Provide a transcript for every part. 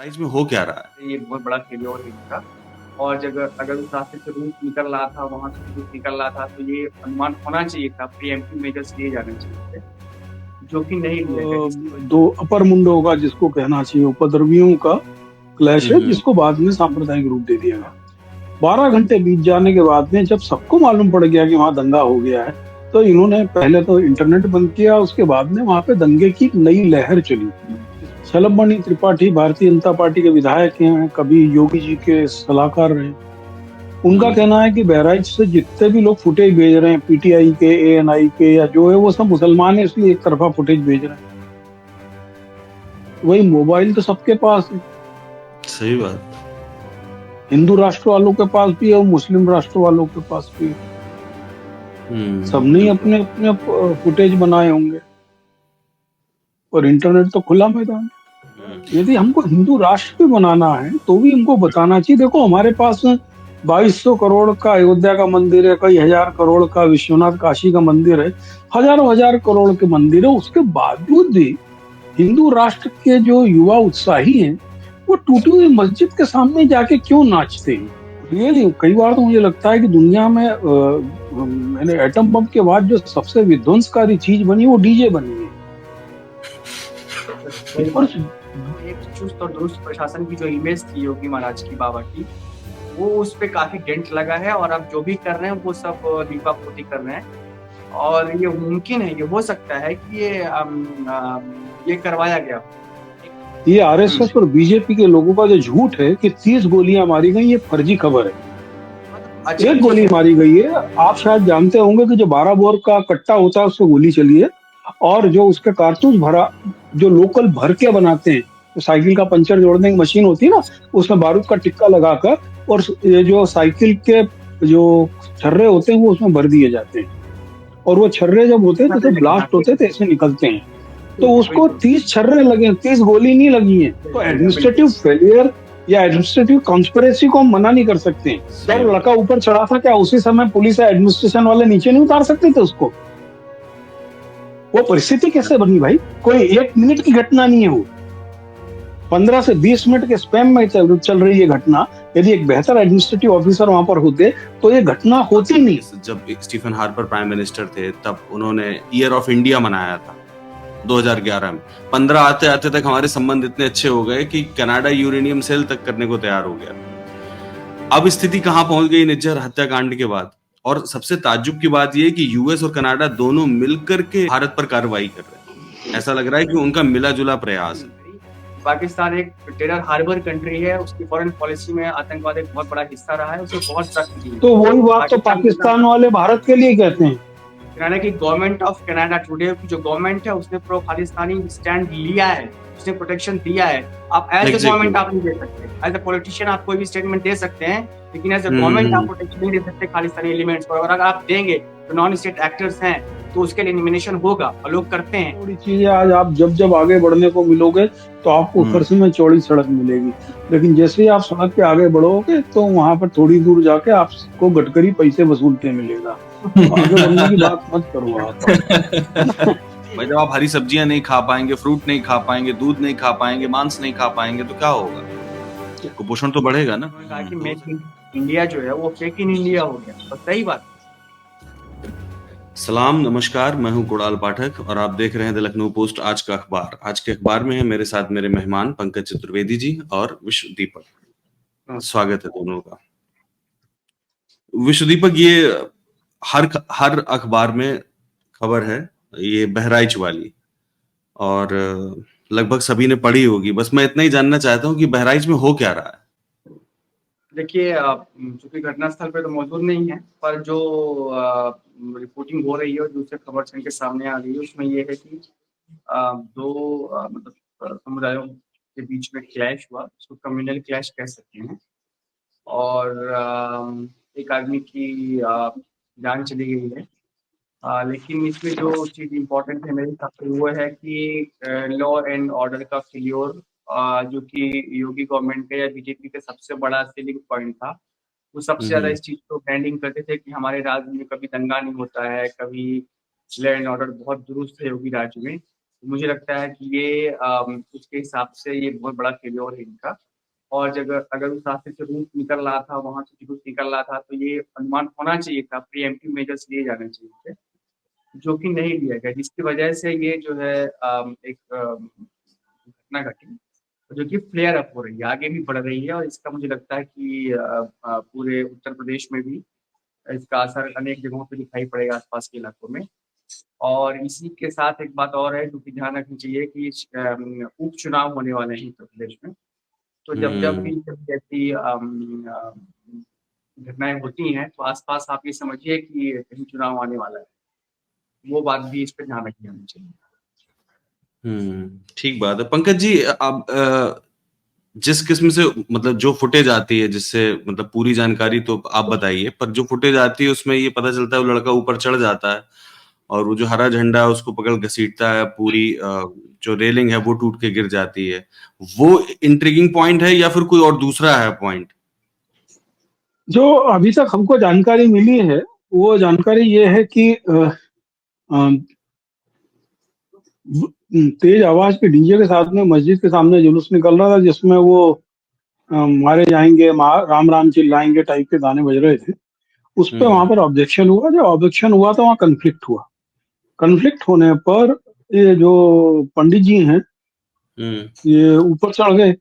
बहराइच में हो क्या रहा है? ये बहुत बड़ा फेल्योर है इनका। और जब अगर उस रास्ते से रूट निकल रहा था, वहां से रूट निकल रहा था, तो ये अनुमान होना चाहिए था, प्रीएम्प्टिव मेजर्स लिए जाने चाहिए थे, जो कि नहीं लिए गए, जिसकी वजह दो अपर मुंडों का जिसको कहना चाहिए उपद्रवियों का क्लैश है, हम्म। जिसको बाद में सांप्रदायिक रूप दे दिया गया। 12 घंटे बीत जाने के बाद में जब सबको मालूम पड़ गया कि वहां दंगा हो गया है, तो इन्होंने पहले तो इंटरनेट बंद किया, उसके बाद में वहां पे दंगे की एक नई लहर चली। शलभ त्रिपाठी भारतीय जनता पार्टी के विधायक हैं, कभी योगी जी के सलाहकार रहे। उनका हम्म। कहना है कि बहराइच से जितने भी लोग फुटेज भेज रहे हैं, पीटीआई के, एएनआई के या जो है, वो सब मुसलमान है, इसलिए एक तरफा फुटेज भेज रहे हैं। वही मोबाइल तो सबके पास है, सही बात। हिंदू राष्ट्र वालों के पास भी है और मुस्लिम राष्ट्र वालों के पास भी है। सबने ही बिल्कुल। अपने अपने फुटेज बनाए होंगे, और इंटरनेट तो खुला मैदान है। हम्म। यदि हमको हिंदू राष्ट्र भी बनाना है तो भी हमको बताना चाहिए, देखो हमारे पास 2200 करोड़ का अयोध्या का मंदिर है, कई हजार करोड़ का विश्वनाथ काशी का मंदिर है, हजारों हजार करोड़ के मंदिर है, उसके बावजूद भी हिंदू राष्ट्र के जो युवा उत्साही हैं, वो टूटी हुई मस्जिद के सामने जाके क्यों नाचते हैं? रियली कई बार तो मुझे लगता है कि दुनिया में मैंने एटम बम के बाद जो सबसे विध्वंसकारी चीज बनी वो डीजे बनी है। सही और बात है। तो एक चुस्त और दुरुस्त प्रशासन की जो इमेज थी योगी महाराज की, बाबा की, वो उस पे काफी डेंट लगा है, और अब जो भी कर रहे हैं वो सब लीपापोती कर रहे हैं। और ये मुमकिन है, ये हो सकता है कि ये करवाया गया हो। ये आरएसएस और बीजेपी के लोगों का जो झूठ है कि 30 गोलियां मारी गई, ये फर्जी खबर है। मतलब अजीब एक चीज गोली है। मारी गई है। आप शायद जानते होंगे कि जो 12 बोर का कट्टा होता है उससे गोली चली है, और जो उसके कारतूस भरा, जो लोकल भर के बनाते हैं, तो साइकिल का पंचर जोड़ने की मशीन होती है ना, उसमें बारूद का टिक्का लगाकर, और ये जो साइकिल के जो छर्रे होते हैं वो उसमें भर दिए जाते हैं, और वो छर्रे जब होते हैं तो जब हाँ, ब्लास्ट ठीक होते हैं है, तो ऐसे निकलते हैं। तो ठीक है, उसको बिल्कुल 30 छर्रे लगे, 30 गोली नहीं लगी है। तो बिल्कुल एडमिनिस्ट्रेटिव बिल्कुल। फेलियर या एडमिनिस्ट्रेटिव कॉन्स्पिरेसी को हम मना नहीं कर सकते हैं। सही जब बात। लड़का ऊपर चढ़ा था, क्या उसी समय पुलिस या एडमिनिस्ट्रेशन वाले नीचे नहीं उतार सकते थे उसको? वो परिस्थिति कैसे बनी भाई? कोई 1 मिनट की घटना नहीं है वो, 15 से 20 मिनट के स्पैम में चल रही है घटना। यदि एक बेहतर एडमिनिस्ट्रेटिव ऑफिसर वहां पर होते तो ये घटना होती नहीं। जब स्टीफन हार्पर प्राइम मिनिस्टर थे तब उन्होंने ईयर ऑफ इंडिया मनाया था 2011 में। 15 आते आते तक हमारे संबंध इतने अच्छे हो गए कि कनाडा यूरेनियम सेल तक करने को तैयार हो गया। अब स्थिति कहां पहुंच गई निज्जर हत्याकांड के बाद। और सबसे ताज्जुब की बात यह है कि यूएस और कनाडा दोनों मिलकर के भारत पर कार्रवाई कर रहे हैं। ऐसा लग रहा है कि उनका मिला जुला प्रयास है। पाकिस्तान एक टेरर हार्बर कंट्री है, उसकी फॉरेन पॉलिसी में आतंकवाद एक बहुत बड़ा हिस्सा रहा है, उसे बहुत सख्त की है। तो वही बात तो पाकिस्तान के पाकिस्तान साथ वाले भारत के लिए कहते हैं। कनाडा की गवर्नमेंट ऑफ कनाडा टुडे की जो गवर्नमेंट है, उसने प्रो खालिस्तानी स्टैंड लिया है, उसने प्रोटेक्शन दिया है। आप एज ए Exactly. गवर्नमेंट आप नहीं दे सकते, एज ए पॉलिटिशियन आप कोई भी स्टेटमेंट दे सकते हैं, लेकिन एज ए गवर्नमेंट आप हम्म। प्रोटेक्शन नहीं दे सकते खालिस्तानी एलिमेंट्स को। और अगर आप देंगे तो नॉन स्टेट एक्टर्स हैं, तो उसके लिए एलिमिनेशन होगा, और लोग करते हैं। थोड़ी चीजें आज आप जब जब आगे बढ़ने को मिलोगे तो आपको फरसे में चौड़ी सड़क मिलेगी, लेकिन जैसे ही आप सड़क पे आगे बढ़ोगे तो वहां पर थोड़ी दूर जाके आपको गडकरी पैसे वसूलते मिलेगा। तो आगे बढ़ने की बात मत करो आप, है ना? भाई जब आप हरी सब्जियां नहीं खा पाएंगे, फ्रूट नहीं खा पाएंगे, दूध नहीं खा पाएंगे, मांस नहीं खा पाएंगे, तो क्या होगा? कुपोषण तो बढ़ेगा ना। उन्होंने कहा कि मेक इन इंडिया जो है वो फेक इन इंडिया हो गया, तो सही बात। सलाम नमस्कार, मैं हूं कुणाल पाठक और आप देख रहे हैं द लखनऊ पोस्ट आज का अखबार। आज के अखबार में है मेरे साथ मेरे मेहमान पंकज चतुर्वेदी जी और विश्व दीपक। स्वागत है दोनों का। विश्व दीपक, ये हर अखबार में खबर है, ये बहराइच वाली, और लगभग सभी ने पढ़ी होगी। बस मैं इतना ही जानना चाहता हूँ कि बहराइच में हो क्या रहा है। देखिए, चूंकि घटनास्थल पे तो मौजूद नहीं है, पर जो रिपोर्टिंग हो रही है और दूसरे खबर छन के सामने आ रही है, उसमें ये है कि दो मतलब समुदायों के बीच में क्लैश हुआ, उसको कम्युनल क्लैश कह सकते हैं। और एक आदमी की जान चली गई है। लेकिन इसमें जो चीज़ इम्पोर्टेंट है मेरे हिसाब से वो है कि लॉ एंड ऑर्डर का फेल्योर, जो कि योगी गवर्नमेंट का या बीजेपी का सबसे बड़ा सेलिंग पॉइंट था। वो सबसे ज़्यादा हम्म। इस चीज़ को ब्रांडिंग करते थे कि हमारे राज्य में कभी दंगा नहीं होता है, कभी लॉ एंड ऑर्डर बहुत दुरुस्त है योगी राज्य में। मुझे लगता है कि ये उसके हिसाब से ये बहुत बड़ा फेल्योर है इनका। और अगर अगर उस रास्ते से रूट निकल रहा था, वहां से जुलूस निकल रहा था, तो ये अनुमान होना चाहिए था, प्रीएम्प्टिव मेजर्स लिए जाने चाहिए थे, जो कि नहीं लिया गया, जिसकी वजह से ये जो है एक घटना घटी, जो कि फ्लेयर अप हो रही है, आगे भी बढ़ रही है। और इसका मुझे लगता है कि पूरे उत्तर प्रदेश में भी इसका असर अनेक जगहों पे दिखाई पड़ेगा, आसपास के इलाकों में। और इसी के साथ एक बात और है जो कि ध्यान रखनी चाहिए कि उपचुनाव होने वाले हैं उत्तर प्रदेश में। तो जब जब भी जब ऐसी घटनाएं होती हैं, तो आसपास आप ये समझिए कि कहीं चुनाव आने वाला है। वो बात भी इस पे ध्यान रखनी होनी चाहिए। ठीक बात है पंकज जी। अब जिस किस्म से मतलब जो फुटेज आती है, जिससे मतलब पूरी जानकारी तो आप बताइए, पर जो फुटेज आती है उसमें ये पता चलता है वो लड़का ऊपर चढ़ जाता है और वो जो हरा झंडा है उसको पकड़ घसीटता है, पूरी जो रेलिंग है वो टूट के गिर जाती है। वो इंट्रिगिंग पॉइंट है या फिर कोई और दूसरा है पॉइंट? जो अभी तक हमको जानकारी मिली है, वो जानकारी ये है कि तेज आवाज के डीजे के साथ में मस्जिद के सामने जुलूस निकल रहा था, जिसमें वो मारे जाएंगे, राम राम चिल्लाएंगे टाइप के गाने बज रहे थे। उस पर वहां पर ऑब्जेक्शन हुआ। जब ऑब्जेक्शन हुआ तो वहाँ कन्फ्लिक्ट हुआ। कन्फ्लिक्ट होने पर ये जो पंडित जी हैं, ये ऊपर चढ़ गए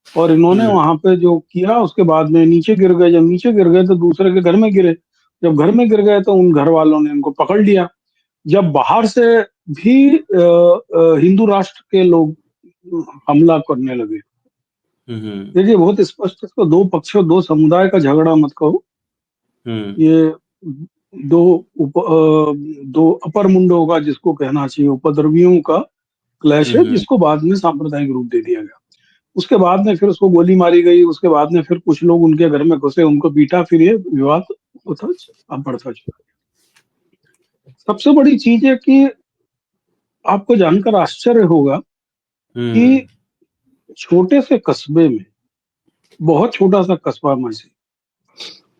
और इन्होंने वहां पे जो किया, उसके बाद में नीचे गिर गए। जब नीचे गिर गए तो दूसरे के घर में गिरे। जब घर में गिर गए तो उन घर वालों ने इनको पकड़ लिया। जब बाहर से भी हिंदू राष्ट्र के लोग हमला करने लगे। देखिए, बहुत स्पष्ट, इसको दो पक्षों, दो समुदाय का झगड़ा मत कहो। ये दो दो अपर मुंडों का, जिसको कहना चाहिए, उपद्रवियों का क्लैश है, जिसको बाद में सांप्रदायिक रूप दे दिया गया। उसके बाद में फिर उसको गोली मारी गई। उसके बाद में फिर कुछ लोग उनके घर में घुसे, उनको पीटा, फिर ये विवाद होता अब बढ़ता चला। सबसे बड़ी चीज है कि आपको जानकर आश्चर्य होगा कि छोटे से कस्बे में, बहुत छोटा सा कस्बा में से,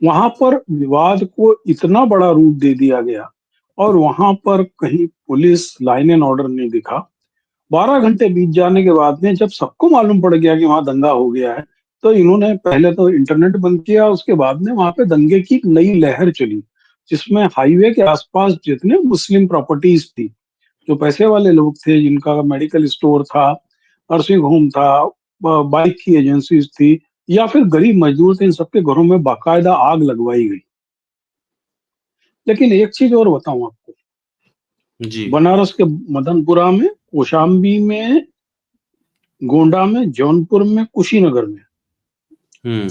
वहां पर विवाद को इतना बड़ा रूप दे दिया गया और वहां पर कहीं पुलिस लाइन एंड ऑर्डर नहीं दिखा। 12 घंटे बीत जाने के बाद में जब सबको मालूम पड़ गया कि वहां दंगा हो गया है, तो इन्होंने पहले तो इंटरनेट बंद किया। उसके बाद में वहां पे दंगे की एक नई लहर चली, जिसमें हाईवे के आसपास जितने मुस्लिम प्रॉपर्टीज थी, जो पैसे वाले लोग थे, जिनका मेडिकल स्टोर था, नर्सिंग होम था, बाइक की एजेंसीज थी, या फिर गरीब मजदूर थे, इन सबके घरों में बाकायदा आग लगवाई गई। लेकिन एक चीज और बताऊं आपको, जी। बनारस के मदनपुरा में, कौशाम्बी में, गोंडा में, जौनपुर में, कुशीनगर में,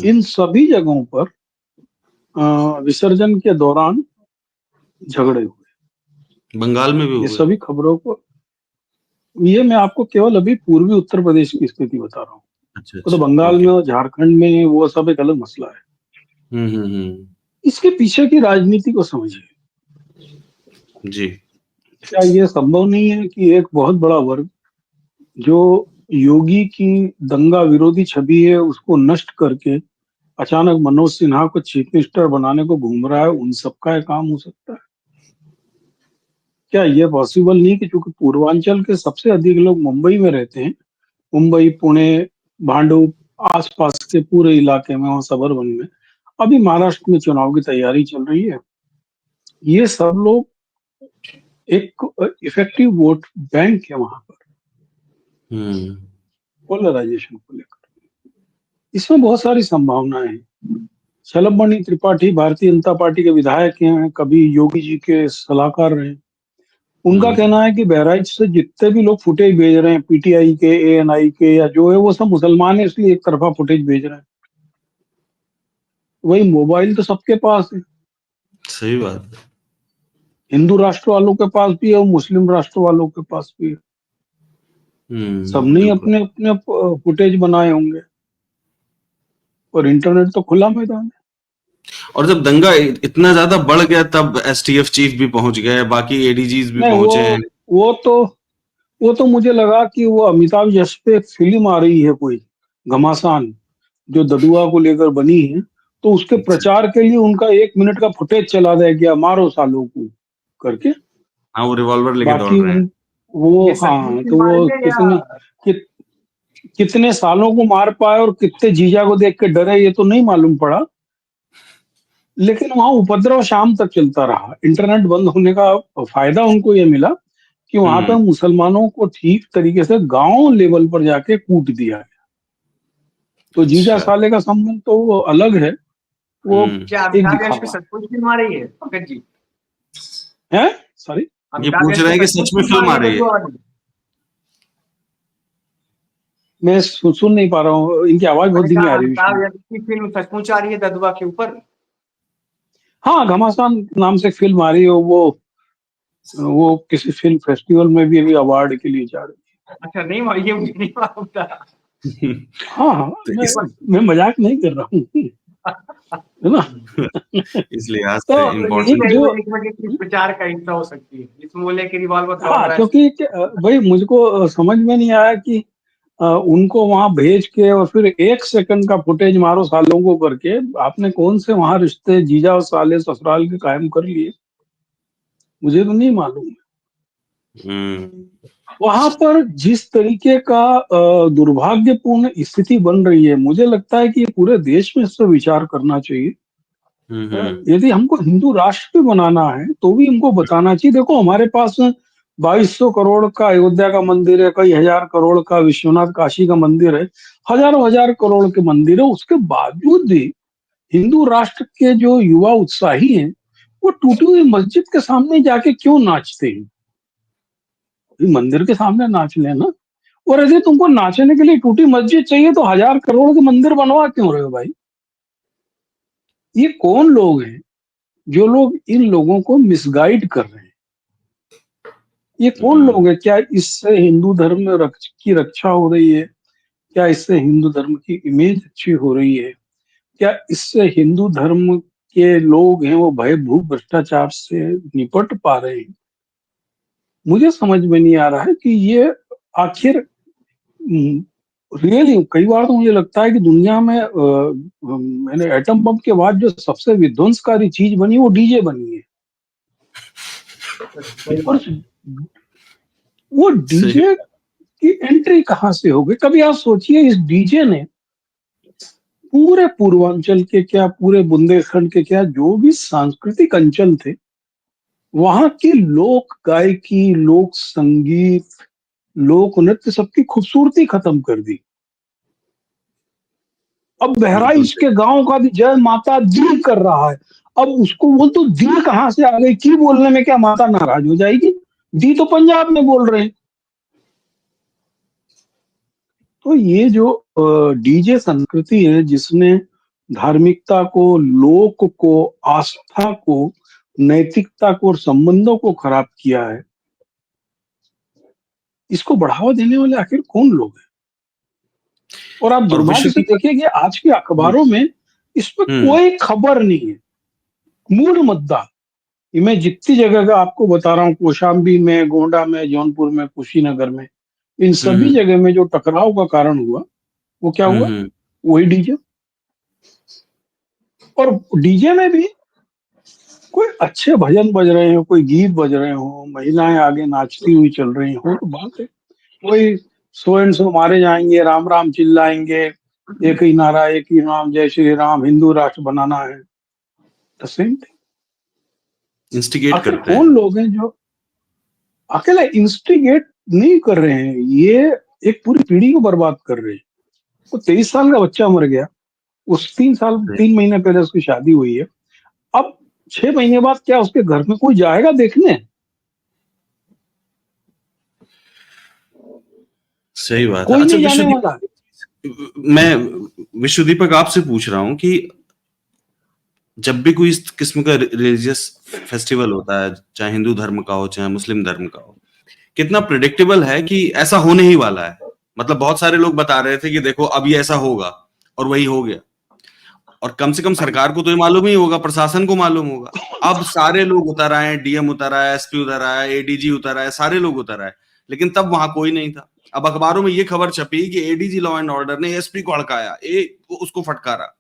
इन सभी जगहों पर विसर्जन के दौरान झगड़े हुए। बंगाल में भी ये हुए? सभी खबरों को, ये मैं आपको केवल अभी पूर्वी उत्तर प्रदेश की स्थिति बता रहा हूँ। अच्छा वो तो अच्छा, बंगाल में ओके। और झारखंड में, वो सब एक अलग मसला है। हम्म। इसके पीछे की राजनीति को समझिए। जी। क्या ये संभव नहीं है कि एक बहुत बड़ा वर्ग, जो योगी की दंगा विरोधी छवि है उसको नष्ट करके अचानक मनोज सिन्हा को चीफ मिनिस्टर बनाने को घूम रहा है, उन सबका ये काम हो सकता है? क्या ये पॉसिबल नहीं कि चूंकि पूर्वांचल के सबसे अधिक लोग मुंबई में रहते हैं, मुंबई, पुणे, भांडुप, आसपास के पूरे इलाके में, वहां सबर्बन में, अभी महाराष्ट्र में चुनाव की तैयारी चल रही है, ये सब लोग एक इफेक्टिव वोट बैंक है वहां पर पोलराइजेशन को लेकर। इसमें बहुत सारी संभावनाएं हैं। शलभ त्रिपाठी भारतीय जनता पार्टी के विधायक हैं, कभी योगी जी के सलाहकार रहे। उनका कहना है कि बहराइच से जितने भी लोग फुटेज भेज रहे हैं, पीटीआई के, एएनआई के, या जो है, वो सब मुसलमान है, इसलिए एक तरफा फुटेज भेज रहे हैं। वही मोबाइल तो सबके पास है, सही बात है। हिंदू राष्ट्र वालों के पास भी है और मुस्लिम राष्ट्र वालों के पास भी है। सबने बिल्कुल। अपने अपने फुटेज बनाए होंगे और इंटरनेट तो खुला मैदान है। और जब दंगा इतना ज्यादा बढ़ गया तब एसटीएफ चीफ भी पहुंच गए, बाकी एडीजीज भी नहीं, पहुंचे हैं। वो तो वो तो मुझे लगा कि वो अमिताभ यश पे एक फिल्म आ रही है कोई, घमासान, जो ददुआ को लेकर बनी है, तो उसके अच्छा। प्रचार के लिए उनका 1 मिनट का फुटेज चला दिया गया, मारो सालों को करके। हाँ, वो रिवॉल्वर लेके दौड़ बाकी रहे हैं। वो ये सचमुच हाँ, की तो मारी वो है या कितने सालों को मार पाए और कितने जीजा को देख के डरे ये तो नहीं मालूम पड़ा, लेकिन वहां उपद्रव शाम तक चलता रहा। इंटरनेट बंद होने का फायदा उनको ये मिला कि वहां पे हम्म। मुसलमानों को ठीक तरीके से गांव लेवल पर जाके कूट दिया। तो जीजा अच्छा। साले का संबंध तो वो अलग है, वो क्या एक अमिताभ यश की दिखावा सचमुच फिल्म आ रही है पंकज जी? है। सॉरी, ये अमिताभ पूछ यश रहे की हैं कि सचमुच सच में फिल्म आ फिल्म रही आ है रही है? ददुआ वाली? मैं सुन नहीं पा रहा हूँ, इनकी आवाज बहुत मैंने धीमी कहा आ रही है बीच अमिताभ में। यश की फिल्म सचमुच आ रही है ददुआ के ऊपर? हाँ, घमासान नाम से एक फिल्म आ रही है, वो किसी फिल्म फेस्टिवल में भी अभी अवार्ड के लिए जा रही अच्छा, नहीं ये मुझे नहीं मालूम था। है। हाँ हाँ, तो मैं इस मैं मजाक नहीं कर रहा हूँ, है ना। इसलिए आज तो से एक इम्पोर्टेंट। जो एक वजह की प्रचार का हिस्सा हो सकती है, इसमें बोले कि रिवॉल्वर दौड़ हाँ, रहा है। क्योंकि भाई मुझको समझ में नहीं आया कि उनको वहां भेज के और फिर 1 सेकंड का फुटेज मारो सालों को करके, आपने कौन से वहां रिश्ते जीजा और साले ससुराल के कायम कर लिए, मुझे तो नहीं मालूम। हम्म। वहां पर जिस तरीके का दुर्भाग्यपूर्ण स्थिति बन रही है, मुझे लगता है कि ये पूरे देश में इस पर विचार करना चाहिए। हम्म। यदि हमको हिंदू राष्ट्र भी बनाना है तो भी हमको बताना चाहिए, देखो हमारे पास 2200 करोड़ का अयोध्या का मंदिर है, कई हजार करोड़ का विश्वनाथ काशी का मंदिर है, हजारों हजार करोड़ के मंदिर है, उसके बावजूद भी हिंदू राष्ट्र के जो युवा उत्साही हैं वो टूटी हुई मस्जिद के सामने जाके क्यों नाचते हैं? मंदिर के सामने नाच लेना। और यदि तुमको नाचने के लिए टूटी मस्जिद चाहिए तो हजार करोड़ के मंदिर बनवा क्यों रहे हो भाई? ये कौन लोग हैं जो लोग इन लोगों को मिसगाइड कर रहे हैं? ये कौन हम्म। लोग हैं? क्या इससे हिंदू धर्म में की रक्षा हो रही है? क्या इससे हिंदू धर्म की इमेज अच्छी हो रही है? क्या इससे हिंदू धर्म के लोग हैं वो भय भूख भ्रष्टाचार से निपट पा रहे हैं? मुझे समझ में नहीं आ रहा है कि ये आखिर रियली कई बार तो मुझे लगता है कि दुनिया में मैंने एटम बम के बाद जो सबसे विध्वंसकारी चीज बनी वो डीजे बनी है। सही और बात है। वो सही। डीजे की एंट्री कहाँ से हो गई? कभी आप सोचिए, इस डीजे ने पूरे पूर्वांचल के क्या, पूरे बुंदेलखंड के क्या, जो भी सांस्कृतिक अंचल थे वहां की लोक गायकी, लोक संगीत, लोक नृत्य सबकी खूबसूरती खत्म कर दी। अब बिल्कुल बहराइच सही। के गांव का भी जय माता दी कर रहा है। अब उसको बोल तो दी कहां से आ गई? की बोलने में क्या माता नाराज हो जाएगी? दी तो पंजाब में बोल रहे हैं। तो ये जो डीजे संस्कृति है जिसने धार्मिकता को, लोक को, आस्था को, नैतिकता को और संबंधों को खराब किया है, इसको बढ़ावा देने वाले आखिर कौन लोग हैं? और आप और दुर्भाग्य विश्व से की। देखिए कि आज के हम्म। अखबारों में इस पर हम्म। कोई खबर नहीं है। मूल मुद्दा ये मैं जितनी जगह का आपको बता रहा हूँ, कौशाम्बी में, गोंडा में, जौनपुर में, कुशीनगर में, इन सभी हम्म। जगह में जो टकराव का कारण हुआ वो क्या हुआ? हम्म। वही डीजे। और डीजे में भी कोई अच्छे भजन बज रहे हो, कोई गीत बज रहे हो, महिलाएं आगे नाचती हुई चल रही हो तो बात है। कोई सो एंड सो मारे जाएंगे, राम राम चिल्लाएंगे, एक ही नारा, एक ही नाम, जय श्री राम, हिंदू राष्ट्र बनाना है, द सेम थिंग। इंस्टिगेट आखिर करते कौन हैं। लोग हैं जो अकेले इंस्टिगेट नहीं कर रहे हैं, ये एक पूरी पीढ़ी को बर्बाद कर रहे हैं। वो 23 साल का बच्चा मर गया, उस 3 साल 3 महीने पहले उसकी शादी हुई है। अब 6 महीने बाद क्या उसके घर में कोई जाएगा देखने? सही बात है। कोई अच्छा नहीं जाने विश्वदीप, वाला। मैं विश्वदीपक आपसे पूछ रहा हूँ कि जब भी कोई इस किस्म का रिलीजियस फेस्टिवल होता है, चाहे हिंदू धर्म का हो चाहे मुस्लिम धर्म का हो, कितना प्रिडिक्टेबल है कि ऐसा होने ही वाला है? मतलब बहुत सारे लोग बता रहे थे कि देखो अब ये ऐसा होगा, और वही हो गया। और कम से कम सरकार को तो ये मालूम ही होगा, प्रशासन को मालूम होगा। अब सारे लोग उतर आए, डीएम उतर आया, एसपी उतर आया, एडीजी उतर आया, सारे लोग उतर आए, लेकिन तब वहां कोई नहीं था। अब अखबारों में ये खबर छपी कि एडीजी लॉ एंड ऑर्डर ने एसपी को हड़काया, उसको फटकारा।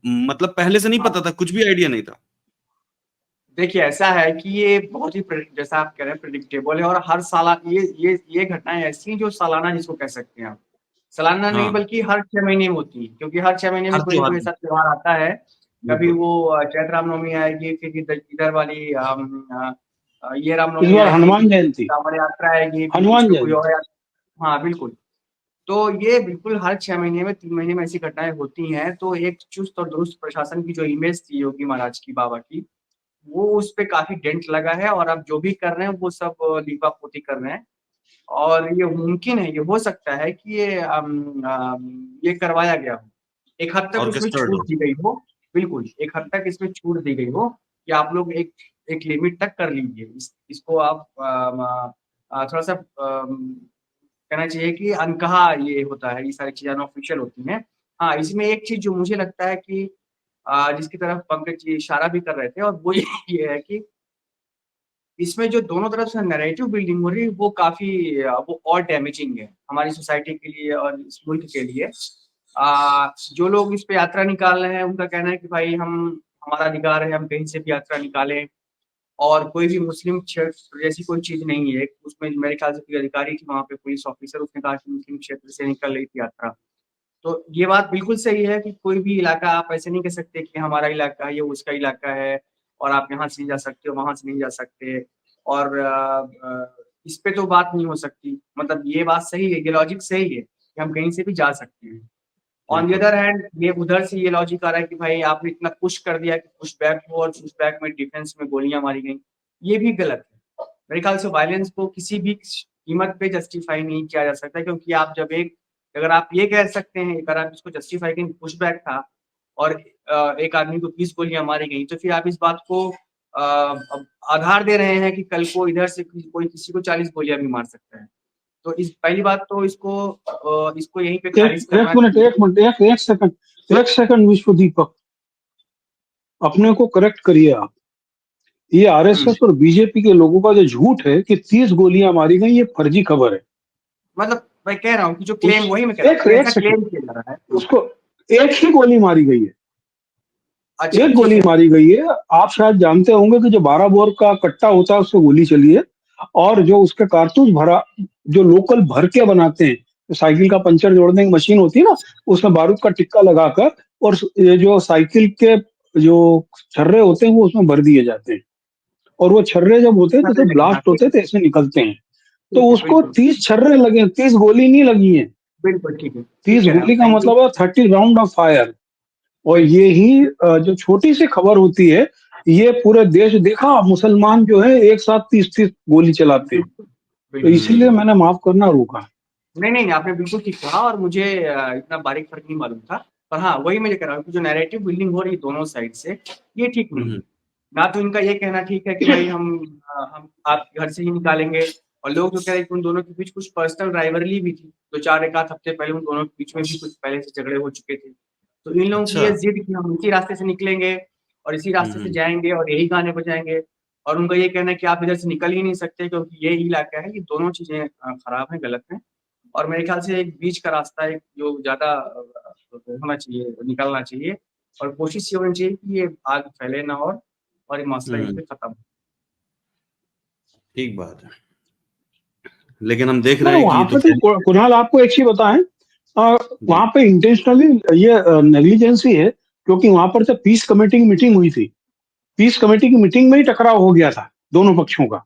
मतलब पहले से नहीं पता था, कुछ भी आइडिया नहीं था। देखिए ऐसा है कि ये बहुत ही जैसा आप कह रहे हैं प्रिडिक्टेबल है, और हर साल ये घटनाएं ऐसी हैं जो सालाना जिसको कह सकते हैं आप, सालाना नहीं हाँ, बल्कि हर 6 महीने में होती है, क्योंकि हर 6 महीने में हर कोई ना त्योहार कोई में। ऐसा त्योहार आता है। कभी बिल्कुल। वो चैत्र रामनवमी आएगी, फिर इधर वाली ये इस रामनवमी बार आएगी, हनुमान फिर जयंती, रावण यात्रा आएगी, फिर बीच हनुमान में कोई और जयंती। हाँ बिल्कुल। तो ये बिल्कुल हर 6 महीने में 3 महीने में ऐसी घटनाएं होती हैं, तो एक चुस्त और दुरुस्त प्रशासन की जो इमेज थी योगी महाराज की, बाबा की, वो उस पे काफी डेंट लगा है, और अब जो भी कर रहे हैं वो सब लीपापोती कर रहे हैं। और ये मुमकिन है, ये हो सकता है कि ये करवाया गया हो, एक हद तक उसमें ऑर्केस्ट्रेड छूट हो। दी गई हो। बिल्कुल, एक हद तक इसमें छूट दी गई हो कि आप लोग एक एक लिमिट तक कर लीजिए। इसको आप थोड़ा-सा कहना चाहिए कि अनकहा ये होता है, ये सारी चीज़ें अनऑफिशियल होती हैं। हाँ, इसमें एक चीज़ जो मुझे लगता है कि जिसकी तरफ पंकज जी इशारा भी कर रहे थे, और वो ये है कि इसमें जो दोनों तरफ से नैरेटिव बिल्डिंग हो रही है, वो काफ़ी वो और डैमेजिंग है, हमारी सोसाइटी के लिए और इस मुल्क के लिए। जो लोग इस पे यात्रा निकाल रहे हैं, उनका कहना है कि भाई हम हमारा अधिकार है, हम कहीं से भी यात्रा निकालें, और कोई भी मुस्लिम क्षेत्र जैसी कोई चीज़ नहीं है। उसमें मेरे ख्याल से कोई अधिकारी थी वहाँ पे, पुलिस ऑफिसर, उसने कहा कि मुस्लिम क्षेत्र से निकल रही थी यात्रा। तो ये बात बिल्कुल सही है कि कोई भी इलाका आप ऐसे नहीं कह सकते कि हमारा इलाका है, ये उसका इलाका है, और आप यहाँ से नहीं जा सकते हो, वहाँ से नहीं जा सकते। और इस पे तो बात नहीं हो सकती। मतलब ये बात सही है, ये लॉजिक सही है कि हम कहीं से भी जा सकते हैं। ऑन द बिल्कुल। अदर हैंड ये उधर से ये लॉजिक आ रहा है कि भाई आपने इतना पुश कर दिया कि पुश बैक हो, और पुश बैक में डिफेंस में गोलियां मारी गई। ये भी गलत है। मेरे ख्याल से वायलेंस को किसी भी कीमत पे जस्टिफाई नहीं किया जा सकता, क्योंकि आप जब अगर आप ये कह सकते हैं, अगर आप इसको जस्टिफाई करें, पुश बैक था और एक आदमी को 20 गोलियां मारी गई, तो फिर आप इस बात को आधार दे रहे हैं कि कल को इधर से कोई किसी को 40 गोलियां भी मार सकता है। तो इस पहली बात तो इसको यहीं पे एक खारिज एक करना मिनट, चाहिए। एक मिनट, एक सेकंड विश्व दीपक, अपने को करेक्ट करिए आप। ये हम्म। आरएसएस और बीजेपी के लोगों का जो झूठ है कि 30 गोलियां मारी गई, ये फर्जी खबर है। मतलब मैं कह रहा हूँ कि जो उस क्लेम, वही मैं कह रहा हूँ एक कि एक ऐसा सेकंड, क्लेम किया जा रहा है। उसको एक ही गोली मारी गई है, अच्छा एक ठीक गोली है। मारी गई है। आप शायद जानते होंगे कि जो 12 बोर का कट्टा होता है उससे गोली चली है, और जो उसके कारतूस भरा, जो लोकल भर के बनाते हैं, तो साइकिल का पंचर जोड़ने की मशीन होती है ना, उसमें बारूद का टिक्का लगाकर, और ये जो साइकिल के जो छर्रे होते हैं वो उसमें भर दिए जाते हैं, और वो छर्रे जब होते हैं तो करने जब लगे, हाँ ब्लास्ट ठीक होते है। हैं तो ऐसे निकलते हैं। तो ठीक है, उसको बिल्कुल 30 छर्रे लगे, 30 गोली नहीं लगी है। बिल्कुल ठीक है, 30 ठीक कह रहे हैं गोली आप, का थैंक यू। मतलब है 30 राउंड ऑफ फायर। और बिल्कुल ये ही जो छोटी सी खबर होती है, ये पूरे देश देखा, मुसलमान जो है एक साथ 30-30 गोली चलाते हैं। बिल्कुल तो बिल्कुल इसीलिए बिल्कुल। मैंने माफ करना रोका। नहीं नहीं, आपने बिल्कुल ठीक कहा, और मुझे इतना बारीक फर्क नहीं मालूम था। पर हाँ, वही मैं कह रहा हूँ कि जो नैरेटिव बिल्डिंग हो रही है दोनों साइड से, ये ठीक नहीं है। हम्म। ना तो इनका ये कहना ठीक है कि भाई हम आप घर से ही निकालेंगे, और लोग जो कह रहे हैं कि उन दोनों के बीच कुछ पर्सनल राइवरली भी थी, तो 4 एक आध हफ्ते पहले उन दोनों के बीच में भी कुछ पहले से झगड़े हो चुके थे। तो इन लोगों की अच्छा। ये जिद कि हम इसी रास्ते से निकलेंगे और इसी रास्ते से हम्म। जाएंगे और यही गाने बजाएंगे, और उनका ये कहना है कि आप इधर से निकल ही नहीं सकते क्योंकि ये इलाका है। ये दोनों चीजें खराब हैं, गलत हैं। और मेरे ख्याल से एक बीच का रास्ता है जो ज्यादा होना चाहिए, निकलना चाहिए, और कोशिश ये होनी चाहिए कि ये आग फैले ना, और ये मसला यहीं हम्म। पे खत्म। ठीक बात है। लेकिन हम देख रहे नहीं, हैं कि वहां ये तो पे तो फैल। कुणाल आपको एक चीज बताएं, जी। वहां पे इंटेंशनली ये नेग्लिजेंसी है, क्योंकि वहां पर जब पीस कमेटी की मीटिंग हुई थी, पीस कमेटी की मीटिंग में ही टकराव हो गया था दोनों पक्षों का।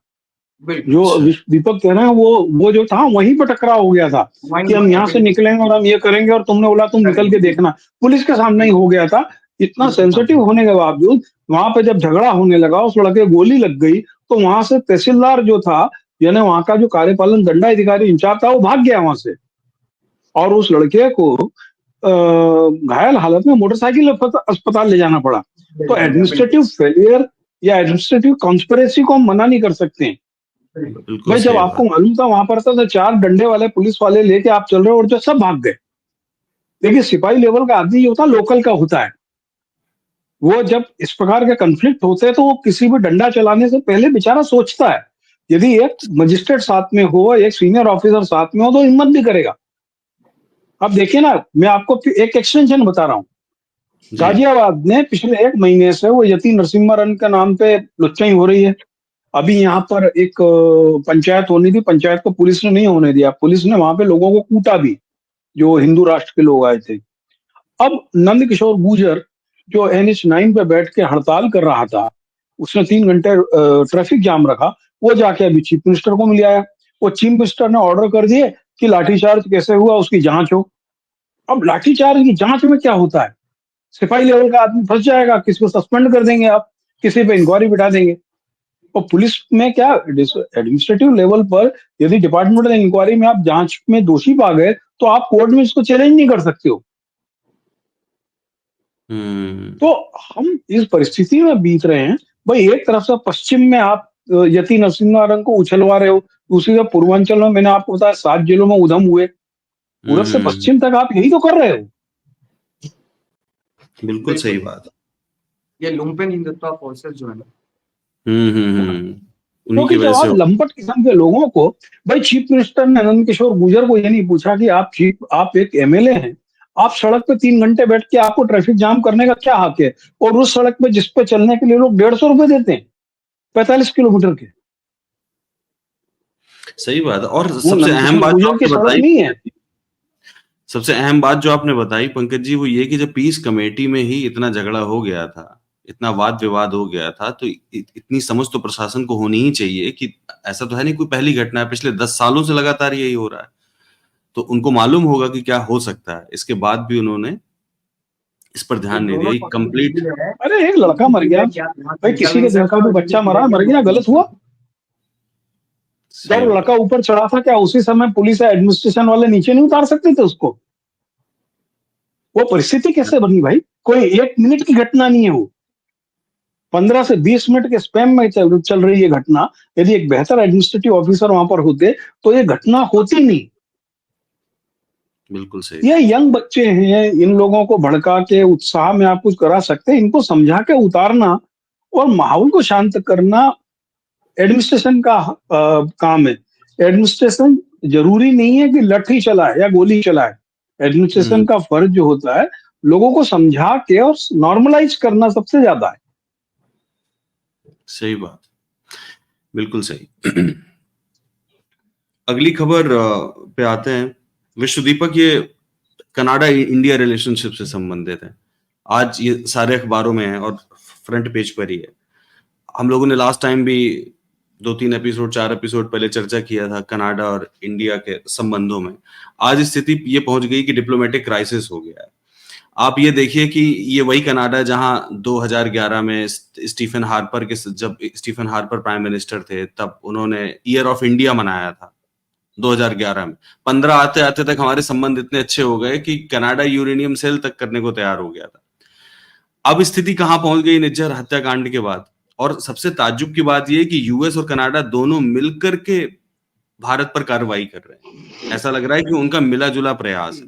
बिल्कुल जो अच्छा। दीपक कह रहे हैं वो जो था वहीं पर टकराव हो गया था, वहीं कि हम हुआ था, यहाँ से बिल्कुल निकलेंगे और हम ये करेंगे, और तुमने बोला तुम निकल करेंगे, के देखना, पुलिस के सामने ही बिल्कुल हो गया था। इतना पुलिस के सामने। सेंसिटिव होने के बावजूद वहां पे जब झगड़ा होने लगा, उस लड़के को गोली लग गई, तो वहां से तहसीलदार जो था, यानी वहां का जो कार्यपालन दंडाधिकारी इंचार्ज था, वो भाग गया वहां से, और उस लड़के को घायल हालत में मोटरसाइकिल अस्पताल ले जाना पड़ा। ले तो जाया गया, बिल्कुल एडमिनिस्ट्रेटिव फेलियर या एडमिनिस्ट्रेटिव कॉन्स्पिरेसी को हम मना नहीं कर सकते हैं। बिल्कुल। बिल्कुल भाई जब सही आपको बात। मालूम था वहां पर था, तो 4 डंडे वाले पुलिस वाले लेके आप चल रहे हो और जो सब भाग गए। देखिए, सिपाही लेवल का आदमी जो होता है, लोकल का होता है, वो जब इस प्रकार के कन्फ्लिक्ट होते हैं तो वो किसी भी डंडा चलाने से पहले बेचारा सोचता है। यदि एक मजिस्ट्रेट साथ में हो, एक सीनियर ऑफिसर साथ में हो, तो हिम्मत भी करेगा। अब देखिए ना, मैं आपको एक एक्सटेंशन बता रहा हूँ। जी। गाजियाबाद में पिछले 1 महीने से वो यति नरसिम्हा के नाम पे लुच्चाई हो रही है। अभी यहाँ पर एक पंचायत होनी थी, पंचायत को पुलिस ने नहीं होने दिया। पुलिस ने वहाँ पे लोगों को कूटा भी, जो हिंदू राष्ट्र के लोग आए थे। अब नंद किशोर गुर्जर, जो NH9 पे बैठ के हड़ताल कर रहा था, उसने 3 घंटे ट्रैफिक जाम रखा, वो जाके अभी चीफ मिनिस्टर को मिल आया। वो चीफ मिनिस्टर ने ऑर्डर कर दिए कि लाठीचार्ज कैसे हुआ उसकी जांच हो। अब लाठीचार्ज की जांच में क्या होता है? सिपाही लेवल का आदमी फंस जाएगा, किसी को सस्पेंड कर देंगे आप, किसी पे इंक्वायरी बिठा देंगे। और पुलिस में क्या, एडमिनिस्ट्रेटिव लेवल पर यदि डिपार्टमेंटल इंक्वायरी में आप जांच में दोषी पा गए, तो आप कोर्ट में इसको चैलेंज नहीं कर सकते हो। तो हम इस परिस्थिति में बीत रहे हैं। भाई एक तरफ से पश्चिम में आप यति नरसिम्हा को उछलवा रहे हो, दूसरी तरफ पूर्वांचल में मैंने आपको बताया 7 जिलों में उधम हुए। पूरब से पश्चिम तक आप यही तो कर रहे हो। बिल्कुल सही बिल्कुल। बात। ये लुम्पेन हिंदुत्व फोर्सेस जो है ना, उन्हीं की क्योंकि वजह जब से आप लंपट किस्म के लोगों को, भाई चीफ मिनिस्टर ने नंद किशोर गुर्जर को ये नहीं पूछा कि आप एक MLA हैं, आप सड़क पे 3 घंटे बैठ के आपको ट्रैफिक जाम करने का क्या हक है? और उस सड़क पे जिस पे चलने के लिए लोग 150 रुपए देते हैं 45 किलोमीटर के, सही बात है। और वो सबसे नंद अहम किशोर बात जो गुर्जर की आपने सड़क बताई, नहीं है। सबसे अहम बात जो आपने बताई पंकज जी, वो ये कि जब पीस कमेटी में ही इतना झगड़ा हो गया था, इतना वाद विवाद हो गया था, तो इतनी समझ तो प्रशासन को होनी ही चाहिए कि ऐसा तो है नहीं कोई पहली घटना है, पिछले 10 सालों से लगातार यही हो रहा है। तो उनको मालूम होगा कि क्या हो सकता है, इसके बाद भी उन्होंने इस पर ये ध्यान नहीं दिया। दोनों पक्ष कंप्लीट ये है, अरे एक लड़का मर ये गया, है कि आप यहाँ भाई से निकल किसी नहीं के घर का सकते भी और बच्चा ये मरा, है कि मर आप गया, रुक नहीं गलत हुआ। सकते। जब सही लड़का बात। ऊपर चढ़ा था, क्या उसी समय पुलिस या एडमिनिस्ट्रेशन वाले नीचे नहीं उतार सकते थे उसको? वो परिस्थिति कैसे बनी भाई? कोई 1 मिनट की घटना नहीं है वो, 15 से 20 मिनट के स्पैम में चल रही है घटना। यदि एक बेहतर एडमिनिस्ट्रेटिव ऑफिसर वहां पर होते, तो ये घटना होती नहीं। बिल्कुल सही। ये यंग बच्चे हैं, इन लोगों को भड़का के उत्साह में आप कुछ करा सकते हैं, इनको समझा के उतारना और माहौल को शांत करना एडमिनिस्ट्रेशन का काम है। एडमिनिस्ट्रेशन जरूरी नहीं है कि लाठी चलाए या गोली चलाए। एडमिनिस्ट्रेशन का फर्ज जो होता है, लोगों को समझा के और नॉर्मलाइज करना सबसे ज्यादा है। सही बात। बिल्कुल सही। अगली खबर पे आते हैं। विश्व दीपक, ये कनाडा इंडिया रिलेशनशिप से संबंधित है। आज ये सारे अखबारों में है और फ्रंट पेज पर ही है। हम लोगों ने लास्ट टाइम भी 2-3 एपिसोड, 4 एपिसोड पहले चर्चा किया था कनाडा और इंडिया के संबंधों में। आज स्थिति ये पहुंच गई कि डिप्लोमेटिक क्राइसिस हो गया है। आप ये देखिए कि ये वही कनाडा है जहां 2011 में स्टीफन हार्पर के, जब स्टीफन हार्पर प्राइम मिनिस्टर थे, तब उन्होंने ईयर ऑफ इंडिया मनाया था 2011 में। 15 आते आते तक हमारे संबंध इतने अच्छे हो गए कि कनाडा यूरेनियम सेल तक करने को तैयार हो गया था। अब स्थिति कहां पहुंच गई निज्जर हत्याकांड के बाद। और सबसे ताज्जुब की बात यह कि यूएस और कनाडा दोनों मिलकर के भारत पर कार्रवाई कर रहे हैं। ऐसा लग रहा है कि उनका मिला जुला प्रयास है।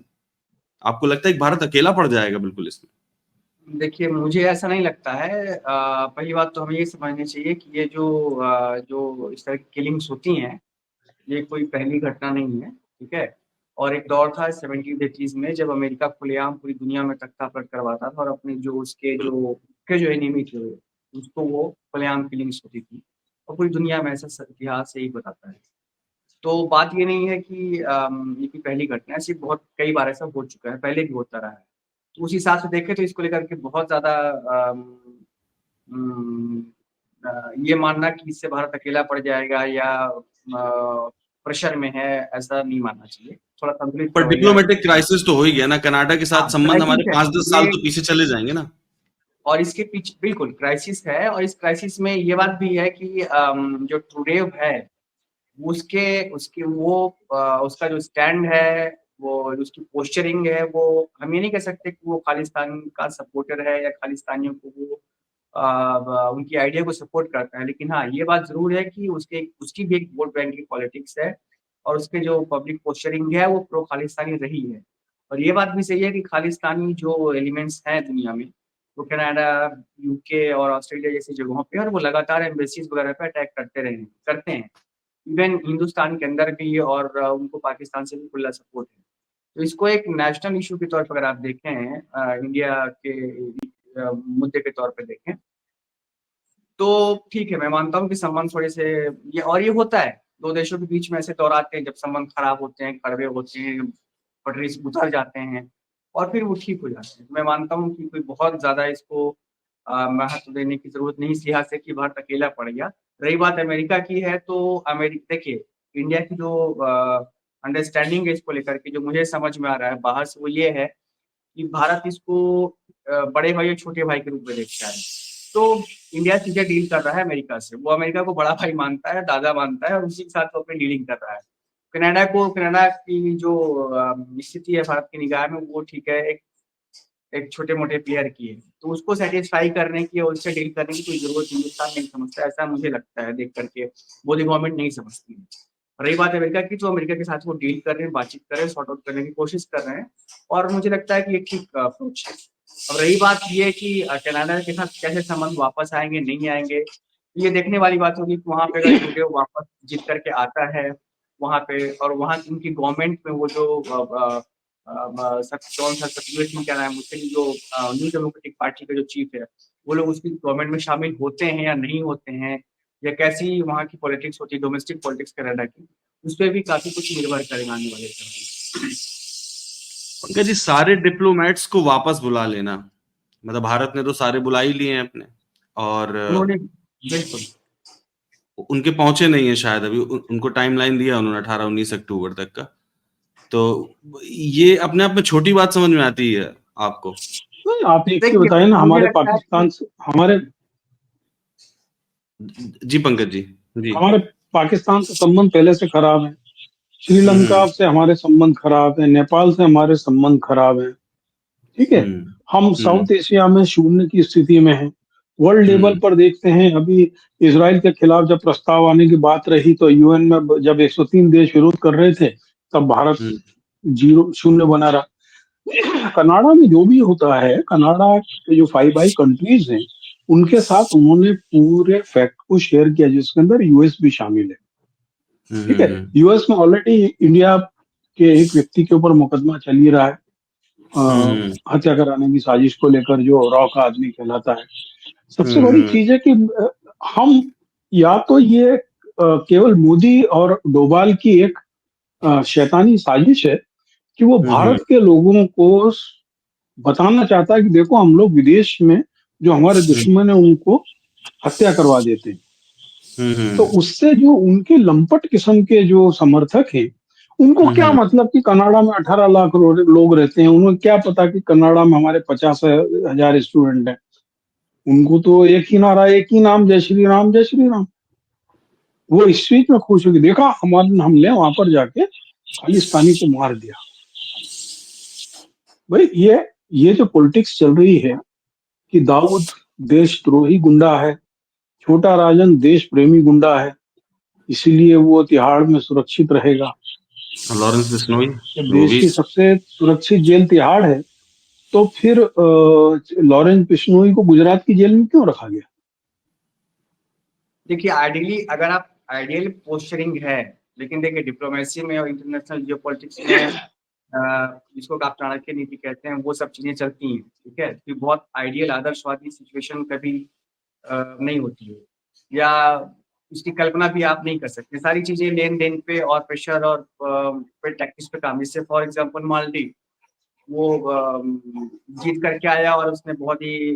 आपको लगता है कि भारत अकेला पड़ जाएगा बिल्कुल इसमें? देखिए, मुझे ऐसा नहीं लगता है। पहली बात तो हमें ये समझनी चाहिए कि ये जो इस तरह की किलिंग्स होती हैं, ये कोई पहली घटना नहीं है, ठीक है? और एक दौर था 70s 80s में, जब अमेरिका खुलेआम पूरी दुनिया में तख्तापलट करवाता था और अपने जो एनिमी थे, उसको वो खुलेआम किलिंग्स होती थी और पूरी दुनिया में ऐसा इतिहास यही बताता है। तो बात ये नहीं है कि ये कोई पहली घटना है, ऐसी बहुत कई बार ऐसा हो चुका है, पहले भी होता रहा है। तो उस हिसाब से देखें तो इसको लेकर के बहुत ज़्यादा उम, ये मानना कि इससे भारत अकेला पड़ जाएगा या प्रेशर में है, ऐसा नहीं मानना चाहिए। थोड़ा संतुलित पर रवैया डिप्लोमेटिक क्राइसिस तो हो ही गया ना, कनाडा के हाँ, साथ संबंध हमारे क्राइसिस है। 5-10 साल ये तो पीछे चले जाएंगे ना। और इसके पीछे बिल्कुल क्राइसिस है और इस क्राइसिस में ये बात भी है कि जो ट्रूडेव है, उसके उसके वो उसका जो स्टैंड है, वो उसकी पोस्चरिंग है, वो हम ये नहीं कह सकते कि वो खालिस्तान का सपोर्टर है या खालिस्तानियों को वो उनकी आइडिया को सपोर्ट करता है। लेकिन हाँ, ये बात ज़रूर है कि उसकी भी एक वोट बैंक की पॉलिटिक्स है और उसके जो पब्लिक पोस्चरिंग है, वो प्रो खालिस्तानी रही है। और ये बात भी सही है कि खालिस्तानी जो एलिमेंट्स हैं दुनिया में, वो कनाडा, यूके और ऑस्ट्रेलिया जैसी जगहों पे और वो लगातार एम्बेसीज़ वगैरह पे अटैक करते हैं। इवन हिंदुस्तान के अंदर भी और उनको पाकिस्तान से भी खुला सपोर्ट है। तो इसको एक नेशनल इशू के तौर पर अगर आप देखें, इंडिया के मुद्दे के तौर पे देखें, तो ठीक है, मैं मानता हूँ कि संबंध थोड़े से ये होता है, दो देशों के बीच में ऐसे दौर आते हैं जब संबंध खराब होते हैं, कड़वे होते हैं, पटरी से उतर जाते हैं और फिर वो ठीक हो जाते हैं। मैं मानता हूँ कि कोई बहुत ज्यादा इसको महत्व देने की जरूरत नहीं इस लिहाज से कि भारत अकेला पड़ गया। रही बात अमेरिका की है, तो अमेरिका देखिए, इंडिया की जो अंडरस्टैंडिंग है इसको लेकर के, जो मुझे समझ में आ रहा है बाहर से, वो ये है कि भारत इसको बड़े भाई और छोटे भाई के रूप में देखता है। तो इंडिया सीधे डील कर रहा है अमेरिका से, वो अमेरिका को बड़ा भाई मानता है, दादा मानता है, और उसी के साथ वो अपनी डीलिंग कर रहा है। कनाडा की जो स्थिति है भारत की निगाह में, वो ठीक है, एक छोटे मोटे प्लेयर की है, तो उसको सेटिस्फाई करने की और उससे डील करने की कोई जरूरत हिंदुस्तान नहीं समझता, ऐसा मुझे लगता है देख करके, मोदी गवर्नमेंट नहीं समझती है। रही बात अमेरिका की, तो अमेरिका के साथ वो डील कर रहे हैं, बातचीत कर रहे हैं, सॉर्ट आउट करने की कोशिश कर रहे हैं, और मुझे लगता है कि ये ठीक अप्रोच है। अब रही बात ये कि कनाडा के साथ कैसे संबंध वापस आएंगे नहीं आएंगे, ये देखने वाली बात होगी कि वहां पे अगर ट्रूडेau वापस जीत करके आता है वहां पे, और वहां की उनकी गवर्नमेंट में वो जो कौन सा सतयुज सिंह क्या नाम है, मुझसे जो न्यू डेमोक्रेटिक पार्टी का जो चीफ है, वो लोग उसकी गवर्नमेंट में शामिल होते हैं या नहीं होते हैं, या कैसी वहाँ की पॉलिटिक्स होती है, डोमेस्टिक पॉलिटिक्स कनाडा की, उस पर भी काफी कुछ निर्भर करेगा आने वाले समय में। पंकज जी, सारे डिप्लोमेट्स को वापस बुला लेना, मतलब भारत ने तो सारे बुला ही लिए हैं अपने, और उन्होंने बिल्कुल उनके पहुंचे नहीं है शायद अभी, उनको टाइमलाइन दिया उन्होंने 18-19 अक्टूबर तक का। तो ये अपने आप में छोटी बात समझ में आती है आपको? नहीं, आप एक चीज देखिए, बताइए ना, मुझे हमारे लगता है पाकिस्तान कि से हमारे जी पंकज जी। जी। हमारे पाकिस्तान से संबंध पहले से खराब है, श्रीलंका हम्म। से हमारे संबंध खराब है, नेपाल से हमारे संबंध खराब है। ठीक है, हम्म। हम हम्म। साउथ एशिया में शून्य की स्थिति में हैं। वर्ल्ड लेवल हम्म। पर देखते हैं, अभी इसराइल के खिलाफ जब प्रस्ताव आने की बात रही तो यूएन में जब 103 देश विरोध कर रहे थे, तब भारत हम्म। जीरो शून्य बना रहा। कनाडा में जो भी होता है, कनाडा के जो 5 कंट्रीज हैं, उनके साथ उन्होंने पूरे फैक्ट को शेयर किया, जिसके अंदर यूएस भी शामिल है। ठीक है, हम्म। यूएस में ऑलरेडी इंडिया के एक व्यक्ति के ऊपर मुकदमा चल ही रहा है, हम्म। हत्या कराने की साजिश को लेकर, जो रॉ का आदमी कहलाता है। सबसे बड़ी हम्म। चीज है कि हम, या तो ये केवल मोदी और डोभाल की एक शैतानी साजिश है कि वो हम्म। भारत के लोगों को बताना चाहता है कि देखो, हम लोग विदेश में जो हमारे दुश्मन है उनको हत्या करवा देते हैं। तो हम्म। उससे जो उनके लंपट किस्म के जो समर्थक हैं, उनको क्या हम्म। मतलब कि कनाडा में 18 लाख लोग रहते हैं, उन्हें क्या पता कि कनाडा में हमारे 50,000 स्टूडेंट हैं। उनको तो एक ही नारा, एक ही नाम, जय श्री राम, जय श्री राम। वो इस चीज में खुश होगी, देखा हमारे, हमने वहां पर जाके खालिस्तानी को मार दिया। भाई, ये जो पॉलिटिक्स चल रही है कि दाऊद देशद्रोही गुंडा है, छोटा राजन देश प्रेमी गुंडा है, इसीलिए वो तिहाड़ में सुरक्षित रहेगा। लॉरेंस बिश्नोई, जब वो देश भी। की सबसे सुरक्षित जेल तिहाड़ है, तो फिर लॉरेंस बिश्नोई को गुजरात की जेल में क्यों रखा गया? देखिए, आइडियली अगर आप आइडियल पोस्चरिंग है, लेकिन देखिए डिप्लोमेसी में और इंटरनेशनल जियो पॉलिटिक्स में जिसको आप चाणक्य नीति कहते हैं, वो सब चीजें चलती हैं। ठीक है, कि बहुत आइडियल आदर्शवादी सिचुएशन कभी नहीं होती है, या उसकी कल्पना भी आप नहीं कर सकते। सारी चीजें लेन देन पे और प्रेशर और पे टैक्टिक्स पे काम। जैसे फॉर एग्जांपल मालदीव, वो जीत करके आया और उसने बहुत ही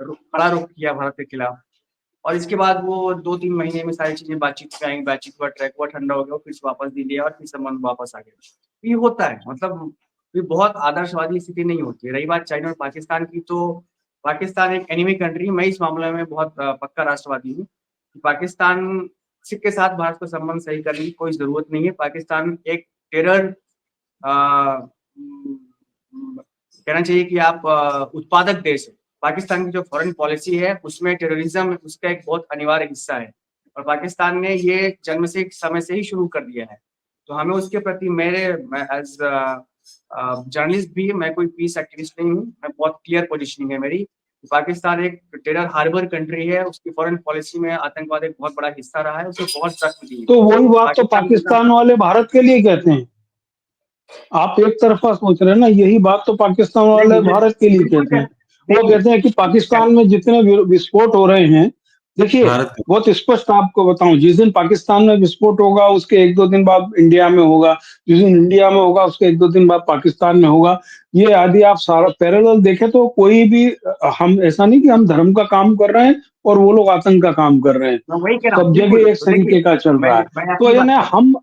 कड़ा रुख किया भारत के खिलाफ, और इसके बाद वो 2-3 महीने में सारी चीजें बातचीत पे आएंगी, बातचीत हुआ, ट्रैक हुआ, ठंडा हो गया, फिर से वापस दे दिया और फिर संबंध वापस आ गया। ये होता है, मतलब ये बहुत आदर्शवादी स्थिति नहीं होती है। रही बात चाइना और पाकिस्तान की, तो पाकिस्तान एक एनिमी कंट्री, मैं इस मामले में बहुत पक्का राष्ट्रवादी हूँ। पाकिस्तान के साथ भारत को संबंध सही करने की कोई जरूरत नहीं है। पाकिस्तान एक टेरर कहना चाहिए कि आप उत्पादक देश है। पाकिस्तान की जो फॉरेन पॉलिसी है उसमें टेररिज्म उसका एक बहुत अनिवार्य हिस्सा है, और पाकिस्तान ने ये जन्म से समय से ही शुरू कर दिया है। तो हमें उसके प्रति, मेरे एज जर्नलिस्ट भी, मैं कोई पीस एक्टिविस्ट नहीं हूँ, मैं बहुत क्लियर पोजिशनिंग है मेरी। पाकिस्तान एक टेरर हार्बर कंट्री है, उसकी फॉरेन पॉलिसी में आतंकवाद एक बहुत बड़ा हिस्सा रहा है, उसे बहुत सख्त दी है तो वही बात तो पाकिस्तान के साथ। पाकिस्तान वाले भारत के लिए कहते हैं। आप एक तरफा सोच रहे हैं ना, यही बात तो पाकिस्तान वाले नहीं, भारत के लिए बिल्कुल कहते हैं। वो देखिए, कहते हैं कि पाकिस्तान में जितने विस्फोट हो रहे हैं, देखिए भारत के बहुत स्पष्ट आपको बताऊं, जिस दिन पाकिस्तान में विस्फोट होगा उसके एक दो दिन बाद इंडिया में होगा, जिस दिन इंडिया में होगा उसके एक दो दिन बाद पाकिस्तान में होगा। ये यदि आप सारा पैरेलल देखें तो कोई भी हम ऐसा नहीं कि हम धर्म का काम कर रहे हैं और वो लोग आतंक का काम कर रहे हैं, मैं वही कह रहा हूँ, सब बिल्कुल। जगह एक तो देखिए, तरीके का चल मैं रहा है। मैं तो आपकी बात यानी कर हम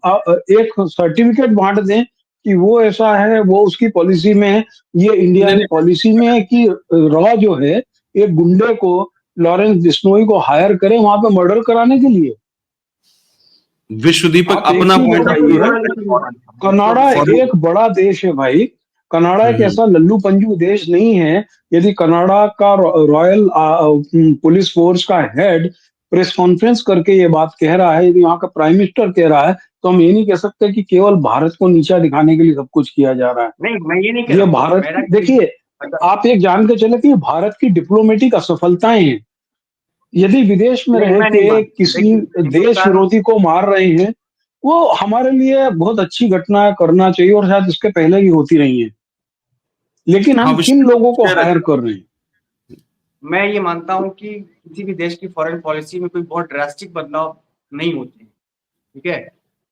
एक सर्टिफिकेट बांट दें कि वो ऐसा है, वो उसकी पॉलिसी में है, ये इंडिया नहीं की पॉलिसी में है कि रॉ जो है एक गुंडे को, लॉरेंस बिश्नोई को हायर करे वहां पे मर्डर कराने के लिए। नहीं, विश्व दीपक आप एक अपना चीज पॉइंट ऑफ व्यू बताइए, रखता कनाडा है। एक बड़ा देश है भाई, कनाडा एक हम्म ऐसा लल्लू पंजू देश नहीं है। यदि कनाडा का रॉयल पुलिस फोर्स का हेड प्रेस कॉन्फ्रेंस करके ये बात कह रहा है, यदि वहां का प्राइम मिनिस्टर कह रहा है, तो हम ये नहीं कह सकते कि केवल भारत को नीचा दिखाने के लिए सब कुछ किया जा रहा है। नहीं, मैं ये नहीं कह ये रहा हूँ, भारत मेरा की, देखिए अगर आप एक जान के चले कि ये भारत की डिप्लोमेटिक असफलताएं हैं। यदि विदेश में नहीं, रह मैं नहीं के मानता। किसी देखिए, देश हिंदुस्तान विरोधी को मार रहे हैं, वो हमारे लिए बहुत अच्छी घटना है, करना चाहिए, और शायद इसके पहले भी होती रही है। लेकिन हाँ, हम किन विश्व लोगों को कह रहे हायर थे। कर रहे हैं? मैं ये मानता हूँ कि किसी भी देश की फॉरेन पॉलिसी में कोई बहुत ड्रास्टिक बदलाव नहीं होते हैं, ठीक है?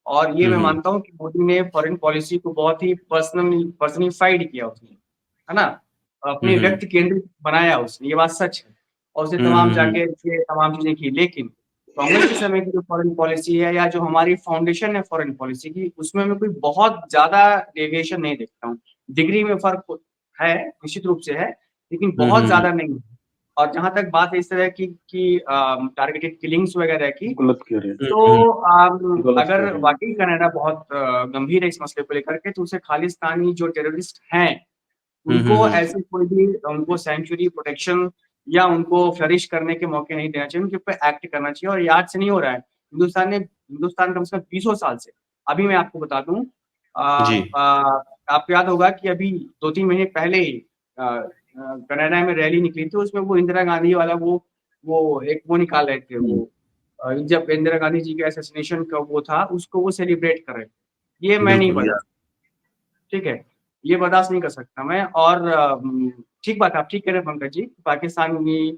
और ये मैं हम्म मानता हूँ कि मोदी ने फॉरेन पॉलिसी को बहुत ही पर्सनलीफाइड किया उसने, है ना? अपने हम्म व्यक्ति केंद्रित बनाया उसने, ये बात सच है। और उसने तमाम हम्म जाके ये तमाम चीजें की, लेकिन कांग्रेस के समय की जो फॉरेन पॉलिसी है या जो हमारी फाउंडेशन है फॉरेन पॉलिसी की, उसमें मैं कोई बहुत ज्यादा डेविएशन नहीं देखता हूँ। डिग्री में फर्क है, निश्चित रूप से है, लेकिन बहुत हम्म ज्यादा नहीं है। और जहां तक बात है इस तरह की टारगेटेड किलिंग्स वगैरह की, गलत कह रहे हैं, हम्म तो गलत कह अगर रहे हैं। वाकई कनाडा बहुत गंभीर है इस मसले को लेकर के, तो उसे खालिस्तानी जो टेररिस्ट हैं उनको हम्म ऐसे कोई भी उनको सैंक्चुरी प्रोटेक्शन या उनको फ्लरिश करने के मौके नहीं देना चाहिए, उनके ऊपर एक्ट करना चाहिए। और ये आज से नहीं हो रहा है, हिंदुस्तान कम से कम 20 साल से। अभी मैं आपको बता दूं, जी आपको याद होगा कि अभी 2-3 महीने पहले ही कनाडा में रैली निकली थी, उसमें वो इंदिरा गांधी वाला वो एक वो निकाल रहे थे, वो जब इंदिरा गांधी जी के असैसिनेशन का वो था, उसको वो सेलिब्रेट कर रहे थे। ये मैं नहीं बिल्कुल बता, यार। ठीक है? ये बर्दाश्त नहीं कर सकता मैं। और ठीक बात है, आप ठीक कह रहे हैं पंकज जी, पाकिस्तान में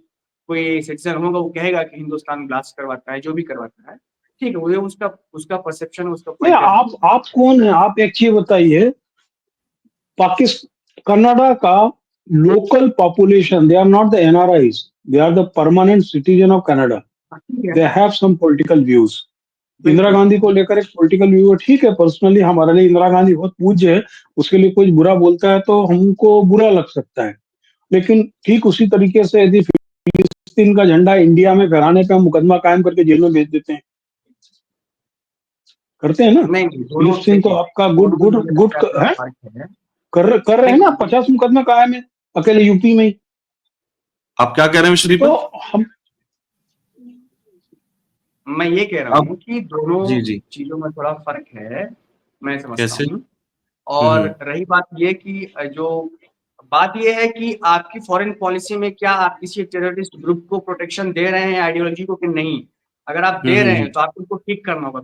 कोई सिटीजन होगा वो कहेगा कि हिंदुस्तान ब्लास्ट करवाता है, जो भी करवाता है, ठीक है, वो उसका उसका परसेप्शन, उसका नहीं, पॉइंट ऑफ व्यू। आप कौन है? आप एक चीज बताइए, पाकिस्तान, कनाडा का local population, they are not the NRIs, they are the permanent citizen of Canada, ठीक है, they have some political views. Indira बिल्कुल। गांधी को लेकर एक पॉलिटिकल व्यू है, ठीक है, पर्सनली हमारे लिए इंदिरा गांधी बहुत पूज्य है, उसके लिए कोई बुरा बोलता है तो हमको बुरा लग सकता है। लेकिन ठीक उसी तरीके से यदि फिलिस्तीन का झंडा इंडिया में फहराने पे हम मुकदमा कायम करके जेल में भेज देते हैं, करते हैं ना? नहीं नहीं, दोनों फिलिस्तीन तो देखिए, आपका गुड दोनों में गुड मुझे गुड लगता है थोड़ा है, फर्क है। कर रहे हैं ना, देखिए, 50 मुकदमे कायम है अकेले यूपी में ही। आप क्या कह रहे हैं विश्व तो दीपक? हम, मैं ये कह रहा आप हूँ कि दोनों जी जी चीजों में थोड़ा फर्क है, मैं समझता कैसे? हूँ। और हम्म रही बात ये कि जो बात ये है कि आपकी फॉरेन पॉलिसी में क्या आप किसी टेररिस्ट ग्रुप को प्रोटेक्शन दे रहे हैं, आइडियोलॉजी को, कि नहीं? अगर आप दे रहे हैं हम्म तो आपको उनको ठीक करना होगा।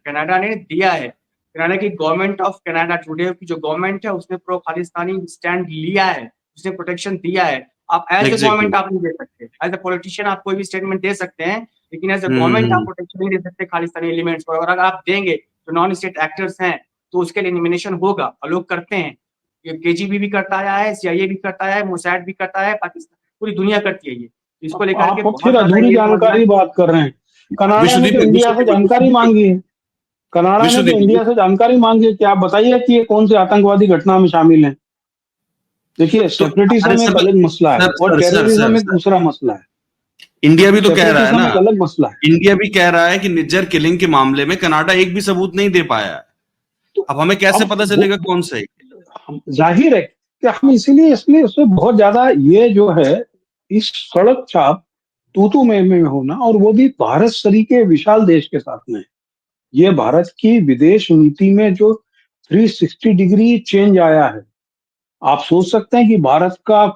कनाडा ने दिया है, कनाडा की गवर्नमेंट ऑफ कनाडा टुडे की जो गवर्नमेंट है उसने प्रो खालिस्तानी स्टैंड लिया है, उसने प्रोटेक्शन दिया है। आप एज ए एग्जैक्टली गवर्नमेंट आप नहीं दे सकते, एज ए पॉलिटिशियन आप कोई भी स्टेटमेंट दे सकते हैं, लेकिन एज ए गवर्नमेंट आप हम्म प्रोटेक्शन नहीं दे सकते खालिस्तानी एलिमेंट्स को। और अगर आप देंगे तो नॉन स्टेट एक्टर्स हैं तो उसके लिए एलिमिनेशन होगा, और लोग करते हैं। ये केजीबी भी करता आया है, सीआईए भी करता है, मोसाड भी करता है, पाकिस्तान पूरी दुनिया करती है ये। इसको लेकर के आप बहुत फिर ज्यादा अधूरी ये समझना जानकारी बात कर रहे हैं। कनाडा ने तो इंडिया से जानकारी विश्व मांगी है, कनाडा ने तो दीपक इंडिया से जानकारी मांगी है कि आप बताइए कि ये कौन से आतंकवादी घटना में शामिल है। देखिए, तो अरे सेपरेटिज्म एक सर अलग मसला है सर और सर सर टेररिज्म सर एक सर दूसरा मसला है। इंडिया भी तो कह रहा है सेपरेटिज्म ना। एक अलग मसला है। इंडिया भी कह रहा है कि निज्जर किलिंग के मामले में कनाडा एक भी सबूत नहीं दे पाया है। तो अब हमें कैसे अब पता वो चलेगा कौन सही? जाहिर है कि हम इसीलिए इसलिए उसमें बहुत ज्यादा ये जो है, इस सड़क छाप तू में होना, और वो भी भारत सरी के विशाल देश के साथ में, ये भारत की विदेश नीति में जो 360 डिग्री चेंज आया है। आप सोच सकते हैं कि भारत का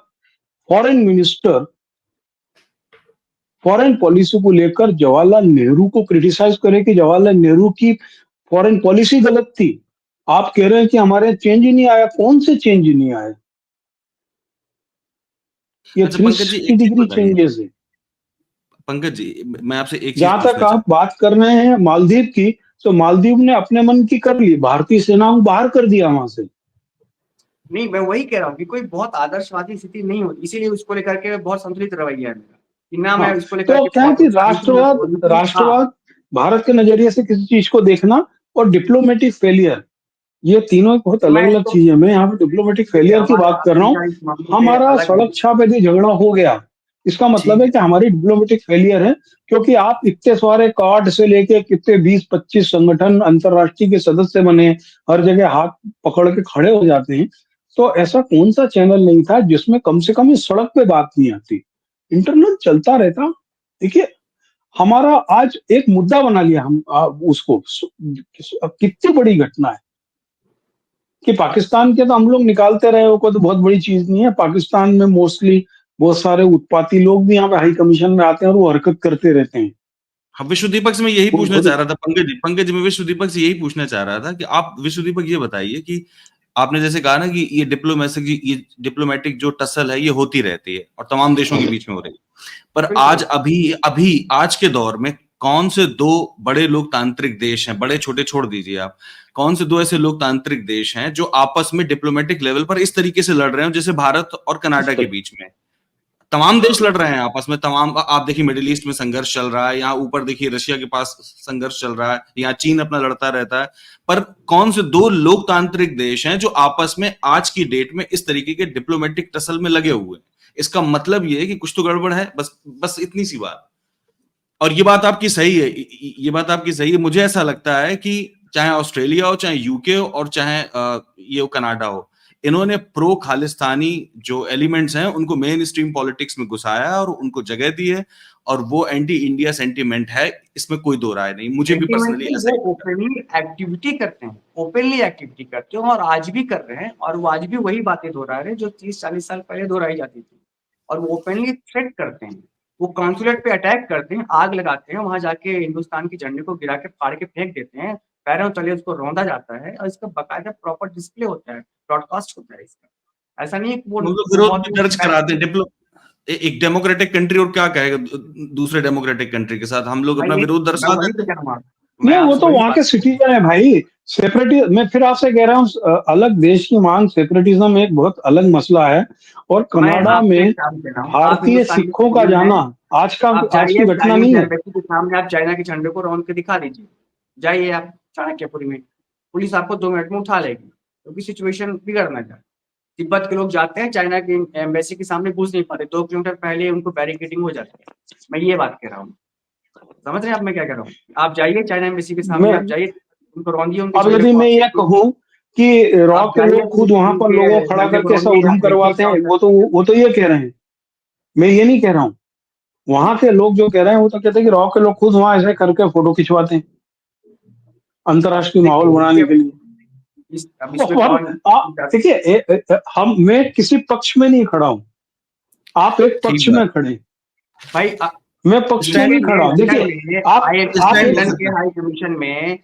फॉरेन मिनिस्टर फॉरेन पॉलिसी को लेकर जवाहरलाल नेहरू को क्रिटिसाइज करे कि जवाहरलाल नेहरू की फॉरेन पॉलिसी गलत थी। आप कह रहे हैं कि हमारे चेंज ही नहीं आया, कौन से चेंज ही नहीं आए? ये अच्छा पंकज जी, 360 एक चीज डिग्री बताइए। चेंजेस है। पंकज जी, मैं आपसे एक चीज जहां तक पूछना आप चाहता बात कर रहे हैं मालदीव की, तो मालदीव ने अपने मन की कर ली, भारतीय सेना को बाहर कर दिया वहां से। नहीं, मैं वही कह रहा हूँ कि कोई बहुत आदर्शवादी स्थिति नहीं होती, इसीलिए उसको लेकर के बहुत संतुलित रवैया है मेरा, कि ना हाँ, मैं इसको तो लेकर के अब क्या है बहुत कि उत्साहित हूँ, ना राष्ट्रवाद क्रोधित हूँ। हाँ, राष्ट्रवाद भारत के नजरिए से किसी चीज को देखना और डिप्लोमेटिक फेलियर, ये तीनों बहुत तो अलग मैं अलग तो चीजें हैं। मैं यहाँ पे डिप्लोमेटिक देखिए, फेलियर की हमारा बात कर रहा हूँ। हमेशा इस मामले पे हमारा अलग है। सड़क छाप यदि झगड़ा हो गया, इसका मतलब ठीक है है। कि हमारी डिप्लोमेटिक फेलियर है। क्योंकि आप इतने सारे कार्ड से लेके कितने 20-25 संगठन अंतरराष्ट्रीय के सदस्य बने, हर जगह हाथ पकड़ के खड़े हो जाते हैं। तो ऐसा कौन सा चैनल नहीं था जिसमें कम से कम इस सड़क पे बात नहीं आती? इंटरनल चलता रहता। देखिए, हमारा आज एक मुद्दा बना लिया हम उसको। कितनी बड़ी घटना है कि पाकिस्तान के तो हम लोग निकालते रहे हो, को तो बहुत बड़ी चीज नहीं है। पाकिस्तान में मोस्टली बहुत सारे उत्पाती लोग भी यहाँ पे हाई कमीशन में आते हैं और वो हरकत करते रहते हैं। हाँ, विश्व दीपक से मैं यही वो पूछना खुद चाह रहा था पंकज जी। पंकज जी, मैं विश्व दीपक से यही पूछना चाह रहा था कि आप विश्व दीपक ये बताइए कि आपने जैसे कहा ना कि ये डिप्लोमेटिक जो टसल है ये होती रहती है और तमाम देशों के बीच में हो रही है। पर आज बिल्कुल। अभी अभी आज के दौर में कौन से दो बड़े लोकतांत्रिक देश हैं, बड़े छोटे छोड़ दीजिए आप, कौन से दो ऐसे लोकतांत्रिक देश हैं जो आपस में डिप्लोमेटिक लेवल पर इस तरीके से लड़ रहे हैं जैसे भारत और इस कनाडा के तरह बीच में? तमाम देश लड़ रहे हैं आपस में। तमाम, आप देखिए मिडिल ईस्ट में संघर्ष चल रहा है, यहाँ ऊपर देखिए रशिया के पास संघर्ष चल रहा है, यहाँ चीन अपना लड़ता रहता है। पर कौन से दो लोकतांत्रिक देश हैं जो आपस में आज की डेट में इस तरीके के डिप्लोमेटिक टसल में लगे हुए हैं? इसका मतलब ये है कि कुछ तो गड़बड़ है, बस बस इतनी सी बात। और ये बात आपकी सही है, ये बात आपकी सही है। मुझे ऐसा लगता है कि चाहे ऑस्ट्रेलिया हो, चाहे यूके हो, और चाहे ये हो कनाडा हो, इन्होंने प्रो खालिस्तानी जो एलिमेंट्स हैं उनको मेन स्ट्रीम पॉलिटिक्स में घुसाया है और उनको जगह दी है, और वो एंटी इंडिया सेंटीमेंट है, इसमें कोई दो राय नहीं। मुझे भी सेंटिमेंट पर्सनली नहीं, ऐसा वो ही लगता है। ओपनली एक्टिविटी करते हैं, ओपनली एक्टिविटी करते हैं और आज भी कर रहे हैं, और वो आज भी वही बातें दोहरा रहे हैं जो 30-40 साल पहले दोहराई जाती थी। और वो ओपनली थ्रेट करते हैं, वो कॉन्सुलेट पे अटैक करते हैं, आग लगाते हैं, वहां जाके हिंदुस्तान के झंडे को गिरा के फाड़ के फेंक देते हैं, पैरों तले उसको रौंदा जाता है और इसका बाकायदा प्रॉपर डिस्प्ले होता है, ब्रॉडकास्ट होता है इसका। ऐसा नहीं है कि वो लोग वो विरोध बहुत भी दर्ज ही कराते हैं। एक डेमोक्रेटिक कंट्री और क्या कहेगा दूसरे डेमोक्रेटिक कंट्री के साथ? हम लोग अपना भाई, विरोध मैं दर्शा वही तो देते कह हैं। रहा हूँ, मैं नहीं, वो आपसे तो वही वहां बात के कर रहा हूँ। सिटीजन है भाई। सेपरेटि मैं फिर आपसे कह रहा हूँ, अलग देश की मांग, सेपरेटिज्म एक बहुत अलग मसला है। और मैं कनाडा आपसे में एक काम कर रहा हूँ, आप भारतीय हिंदुस्तान के सिखों का सिटीजन हैं, जाना आप आज की जाइए घटना चाइनीज नहीं है। एम्बेसी के सामने, आप चाइना के झंडे को रौंद के दिखा दीजिए। जाइए आप चाणक्यपुरी में, पुलिस आपको 2 मिनट में उठा लेगी, क्योंकि सिचुएशन बिगड़ ना जाए। तिब्बत के लोग जाते हैं चाइना की एम्बेसी के सामने, घुस नहीं पाते, 2 किलोमीटर पहले उनको बैरिकेडिंग हो जाती है। मैं ये बात कह रहा हूँ, समझ रहे हैं आप मैं क्या कह रहा हूँ? आप जाइए चाइना एम्बेसी के सामने, मैं आप जाइए, उनको रौंदिए, उनके अब झंडे यदि को मैं आप ये देखिए। कहूं कि रॉ आप के जाइए लोग खुद वहां पर उनके लोगों को खड़ा झंडे को करके ऐसा रौंदिए, उधम आप देखिए करवाते क्या हैं, होता है। वो तो ये कह रहे हैं। मैं ये नहीं कह रहा हूँ। वहां के लोग जो कह रहे हैं वो तो कहते हैं कि रॉ के लोग खुद वहां ऐसे करके फोटो खिंचवाते हैं अंतर्राष्ट्रीय माहौल देखिए बनाने के लिए। अब इसमें कौन देखिए, हम मैं किसी पक्ष में नहीं खड़ा हूं, आप एक ठीक पक्ष बात। में खड़े हैं, भाई? मैं पक्ष में नहीं स्टैंड खड़ा हूं। लंदन देखिए, में आप एक लंदन के हाई कमीशन में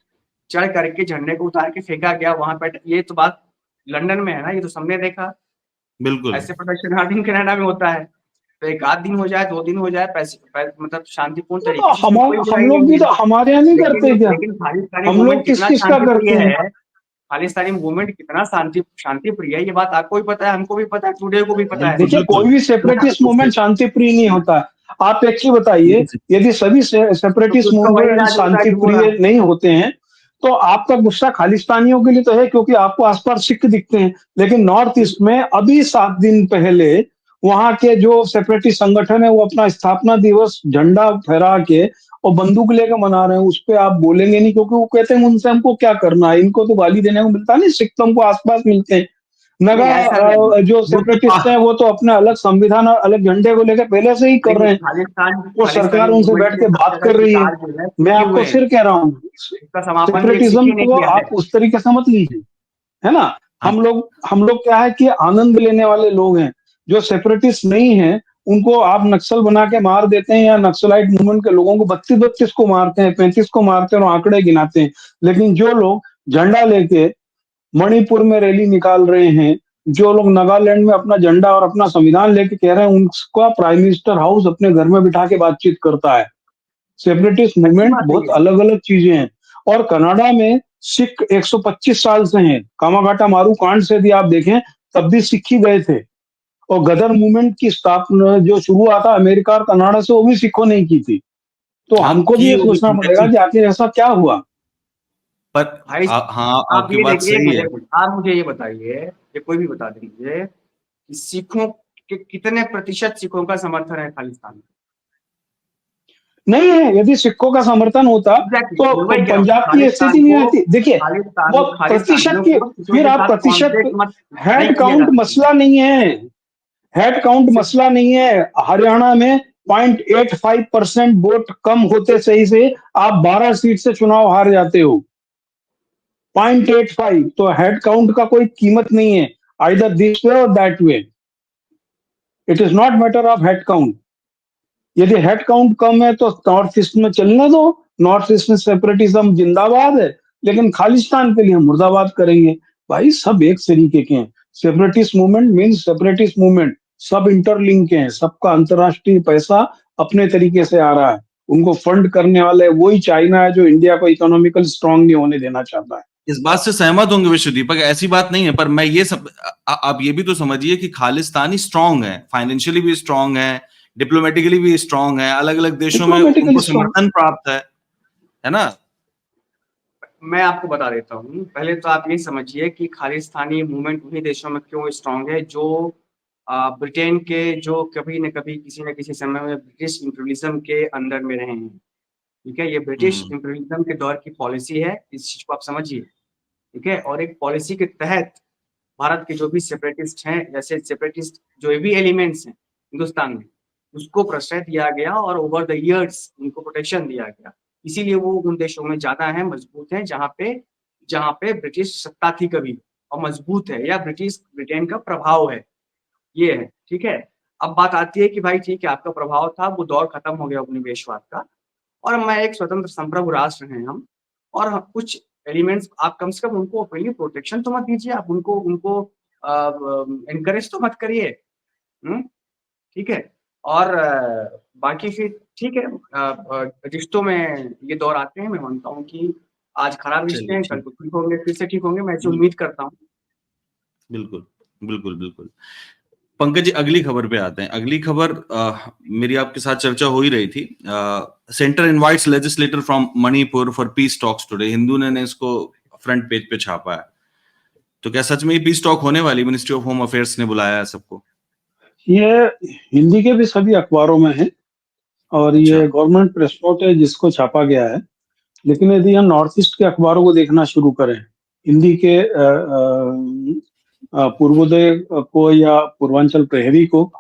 चढ़ करके झंडे को उतार के फेंका गया वहां पर, ये तो बात लंदन में है ना, ये तो सबने देखा। बिल्कुल। ऐसे प्रदर्शन हर दिन कनाडा में होता है, तो एक आध दिन हो जाए, 2 दिन हो जाए, मतलब शांतिपूर्ण तो तरीके से, इसमें कोई हम बुराई लोग नहीं भी है। तो हमारे यहाँ नहीं करते क्या? लेकिन खालिस्तानी हम लोग मूवमेंट किस कितना किस का शांतिप्रिय करते हैं? है, खालिस्तानी मूवमेंट कितना शांति प्रिय है, ये बात आपको भी पता है, हमको भी पता है, टुडे को भी पता है। बिल्कुल देखिए, कोई बिल्कुल। भी ना, सेपरेटिस्ट तो मूवमेंट फिर शांति प्रिय नहीं होता। आप एक चीज बताइए, बिल्कुल। यदि सभी सेपरेटिस्ट उसका वही मूवमेंट राज होता है शांति कि वो प्रिय नहीं होते हैं, तो आपका गुस्सा खालिस्तानियों के लिए तो है क्योंकि आपको आसपास सिख दिखते हैं। लेकिन नॉर्थ ईस्ट में अभी 7 दिन पहले वहां के जो सेपरेटिस्ट संगठन है वो अपना स्थापना दिवस झंडा फहरा के और बंदूक लेकर मना रहे हैं। उस पे आप बोलेंगे नहीं क्योंकि वो कहते हैं उनसे हमको क्या करना है, इनको तो गाली देने को मिलता नहीं, सिख तो हमको आसपास मिलते हैं। नगा नहीं, ऐसा नहीं है। जो वो तो सेपरेटिस्ट हैं वो तो अपने अलग संविधान और अलग झंडे को लेकर पहले से ही कर देखिए, रहे हैं। वो खालिस्तानी सरकार उनसे मूवमेंट बैठ के के सबसे बात ज्यादा कर रही है। शिकार जो है मैं सिखे आपको हुए हैं, फिर कह रहा हूँ, इसका समापन भी एक सेपरेटिज्म सिखे ने को किया है। आप उस तरीके से मत लीजिए, है ना? हाँ, हम लोग क्या है कि आनंद लेने वाले लोग हैं। जो सेपरेटिस्ट नहीं है उनको आप नक्सल बना के मार देते हैं, या नक्सलाइट मूवमेंट के लोगों को 32-32 को मारते हैं, 35 को मारते हैं और आंकड़े गिनाते हैं। लेकिन जो लोग झंडा लेके मणिपुर में रैली निकाल रहे हैं, जो लोग नागालैंड में अपना झंडा और अपना संविधान लेके कह रहे हैं, उनका प्राइम मिनिस्टर हाउस अपने घर में बिठा के बातचीत करता है। सेपरेटिस्ट अच्छी मूवमेंट बात है बहुत ये। अलग अलग चीजें हैं। और कनाडा में सिख 125 साल से हैं। कामागाटा मारू कांड से यदि आप देखें तब भी सिख ही गए थे। और गदर मूवमेंट की स्थापना जो शुरू हुआ था अमेरिका और कनाडा से, वो भी सिखों ने की थी। तो हाँ हमको भी की ये होगी सोचना पंकज पड़ेगा जी, कि आखिर ऐसा क्या हुआ। पर भाई हाँ आप आपकी ये बात देखिए, सही है। आप मुझे ये बताइए, ये कोई भी बता दीजिए कि सिखों के कितने प्रतिशत सिखों का समर्थन है खालिस्तान में? नहीं है, यदि सिखों का समर्थन होता एग्जैक्टली, तो मैं वही कह रहा हूँ, पंजाब की स्थिति खालिस्तान नहीं को, रहती। देखिए, वो प्रतिशत खालिस्तानियों की, को सिखों फिर के आप साथ प्रतिशत, कॉन्फ्लिक्ट मत नहीं हेड किया जा काउंट सकता। मसला नहीं है। हेड काउंट सिर्फ मसला नहीं है। हरियाणा में 0.85% वोट कम होते सही से आप 12 सीट से चुनाव हार जाते हो। 0.85, तो हेड काउंट का कोई कीमत नहीं है, आइदर दिस वे और that way. It is not matter of head count. यदि हेड काउंट कम है तो नॉर्थ ईस्ट में चलने दो, नॉर्थ ईस्ट में सेपरेटिज्म जिंदाबाद है, लेकिन खालिस्तान के लिए हम मुर्दाबाद करेंगे। भाई सब एक तरीके के हैं। Separatist movement means separatist movement, सब इंटरलिंक हैं, सबका अंतरराष्ट्रीय पैसा अपने तरीके से आ रहा है। उनको फंड करने वाले वही चाइना है जो इंडिया को इकोनॉमिकल स्ट्रांग नहीं होने देना चाहता है। इस बात से सहमत होंगे विश्वदीपक, ऐसी बात नहीं है, पर मैं ये सब आप ये भी तो समझिए कि खालिस्तानी स्ट्रांग है, फाइनेंशियली भी स्ट्रांग है, डिप्लोमेटिकली भी स्ट्रांग है, अलग अलग देशों में डिप्लोमेटिकली उनको स्ट्रांग। समर्थन प्राप्त है ना। मैं आपको बता देता हूँ, पहले तो आप ये समझिए कि खालिस्तानी मूवमेंट उन्हीं देशों में क्यों स्ट्रांग है जो ब्रिटेन के, जो कभी न कभी किसी न किसी समय में ब्रिटिश इंपीरियलिज्म के अंडर में रहे हैं। ठीक है, ये ब्रिटिश हम्म इंपीरियलिज्म के दौर की पॉलिसी है, इस चीज को आप समझिए। ठीक है, और एक पॉलिसी के तहत भारत के जो भी सेपरेटिस्ट हैं, जैसे सेपरेटिस्ट जो भी एलिमेंट्स हैं हिंदुस्तान में, उसको प्रश्रय दिया गया और ओवर द इयर्स उनको प्रोटेक्शन दिया गया। इसीलिए वो उन देशों में ज्यादा है, मजबूत है, जहाँ पे ब्रिटिश सत्ता थी कभी, और मजबूत है, या ब्रिटेन का प्रभाव है, ये है। ठीक है, अब बात आती है कि भाई ठीक है, आपका प्रभाव था, वो दौर खत्म हो गया उपनिवेशवाद का, और मैं एक स्वतंत्र संप्रभु राष्ट्र हैं हम, और कुछ एलिमेंट्स आप कम से कम उनको अपनी प्रोटेक्शन तो मत दीजिए, आप उनको उनको एनकरेज तो मत करिए। ठीक है, और बाकी फिर ठीक है, रिश्तों में ये दौर आते हैं, मैं मानता हूँ कि आज खराब रिश्ते चलिए हैं, कल ठीक, को ठीक होंगे, फिर से ठीक होंगे, मैं ऐसी बिल्कुल उम्मीद करता हूँ। बिल्कुल बिल्कुल बिल्कुल। पंकज जी, अगली खबर पे आते हैं। अगली खबर मेरी आपके साथ चर्चा हो ही रही थी। Centre invites legislator from Manipur for peace talks today, Hindu ने इसको फ्रंट पेज पे छापा है। तो क्या सच में ये पीस टॉक होने वाली? मिनिस्ट्री ऑफ होम अफेयर्स ने बुलाया है सबको? ये हिंदी के भी सभी अखबारों में है, और अच्छा। ये गवर्नमेंट प्रेस नोट है जिसको छापा गया है। लेकिन यदि हम नॉर्थ ईस्ट के अखबारों को देखना शुरू करें, हिंदी के पूर्वोदय को या पूर्वांचल प्रहरी को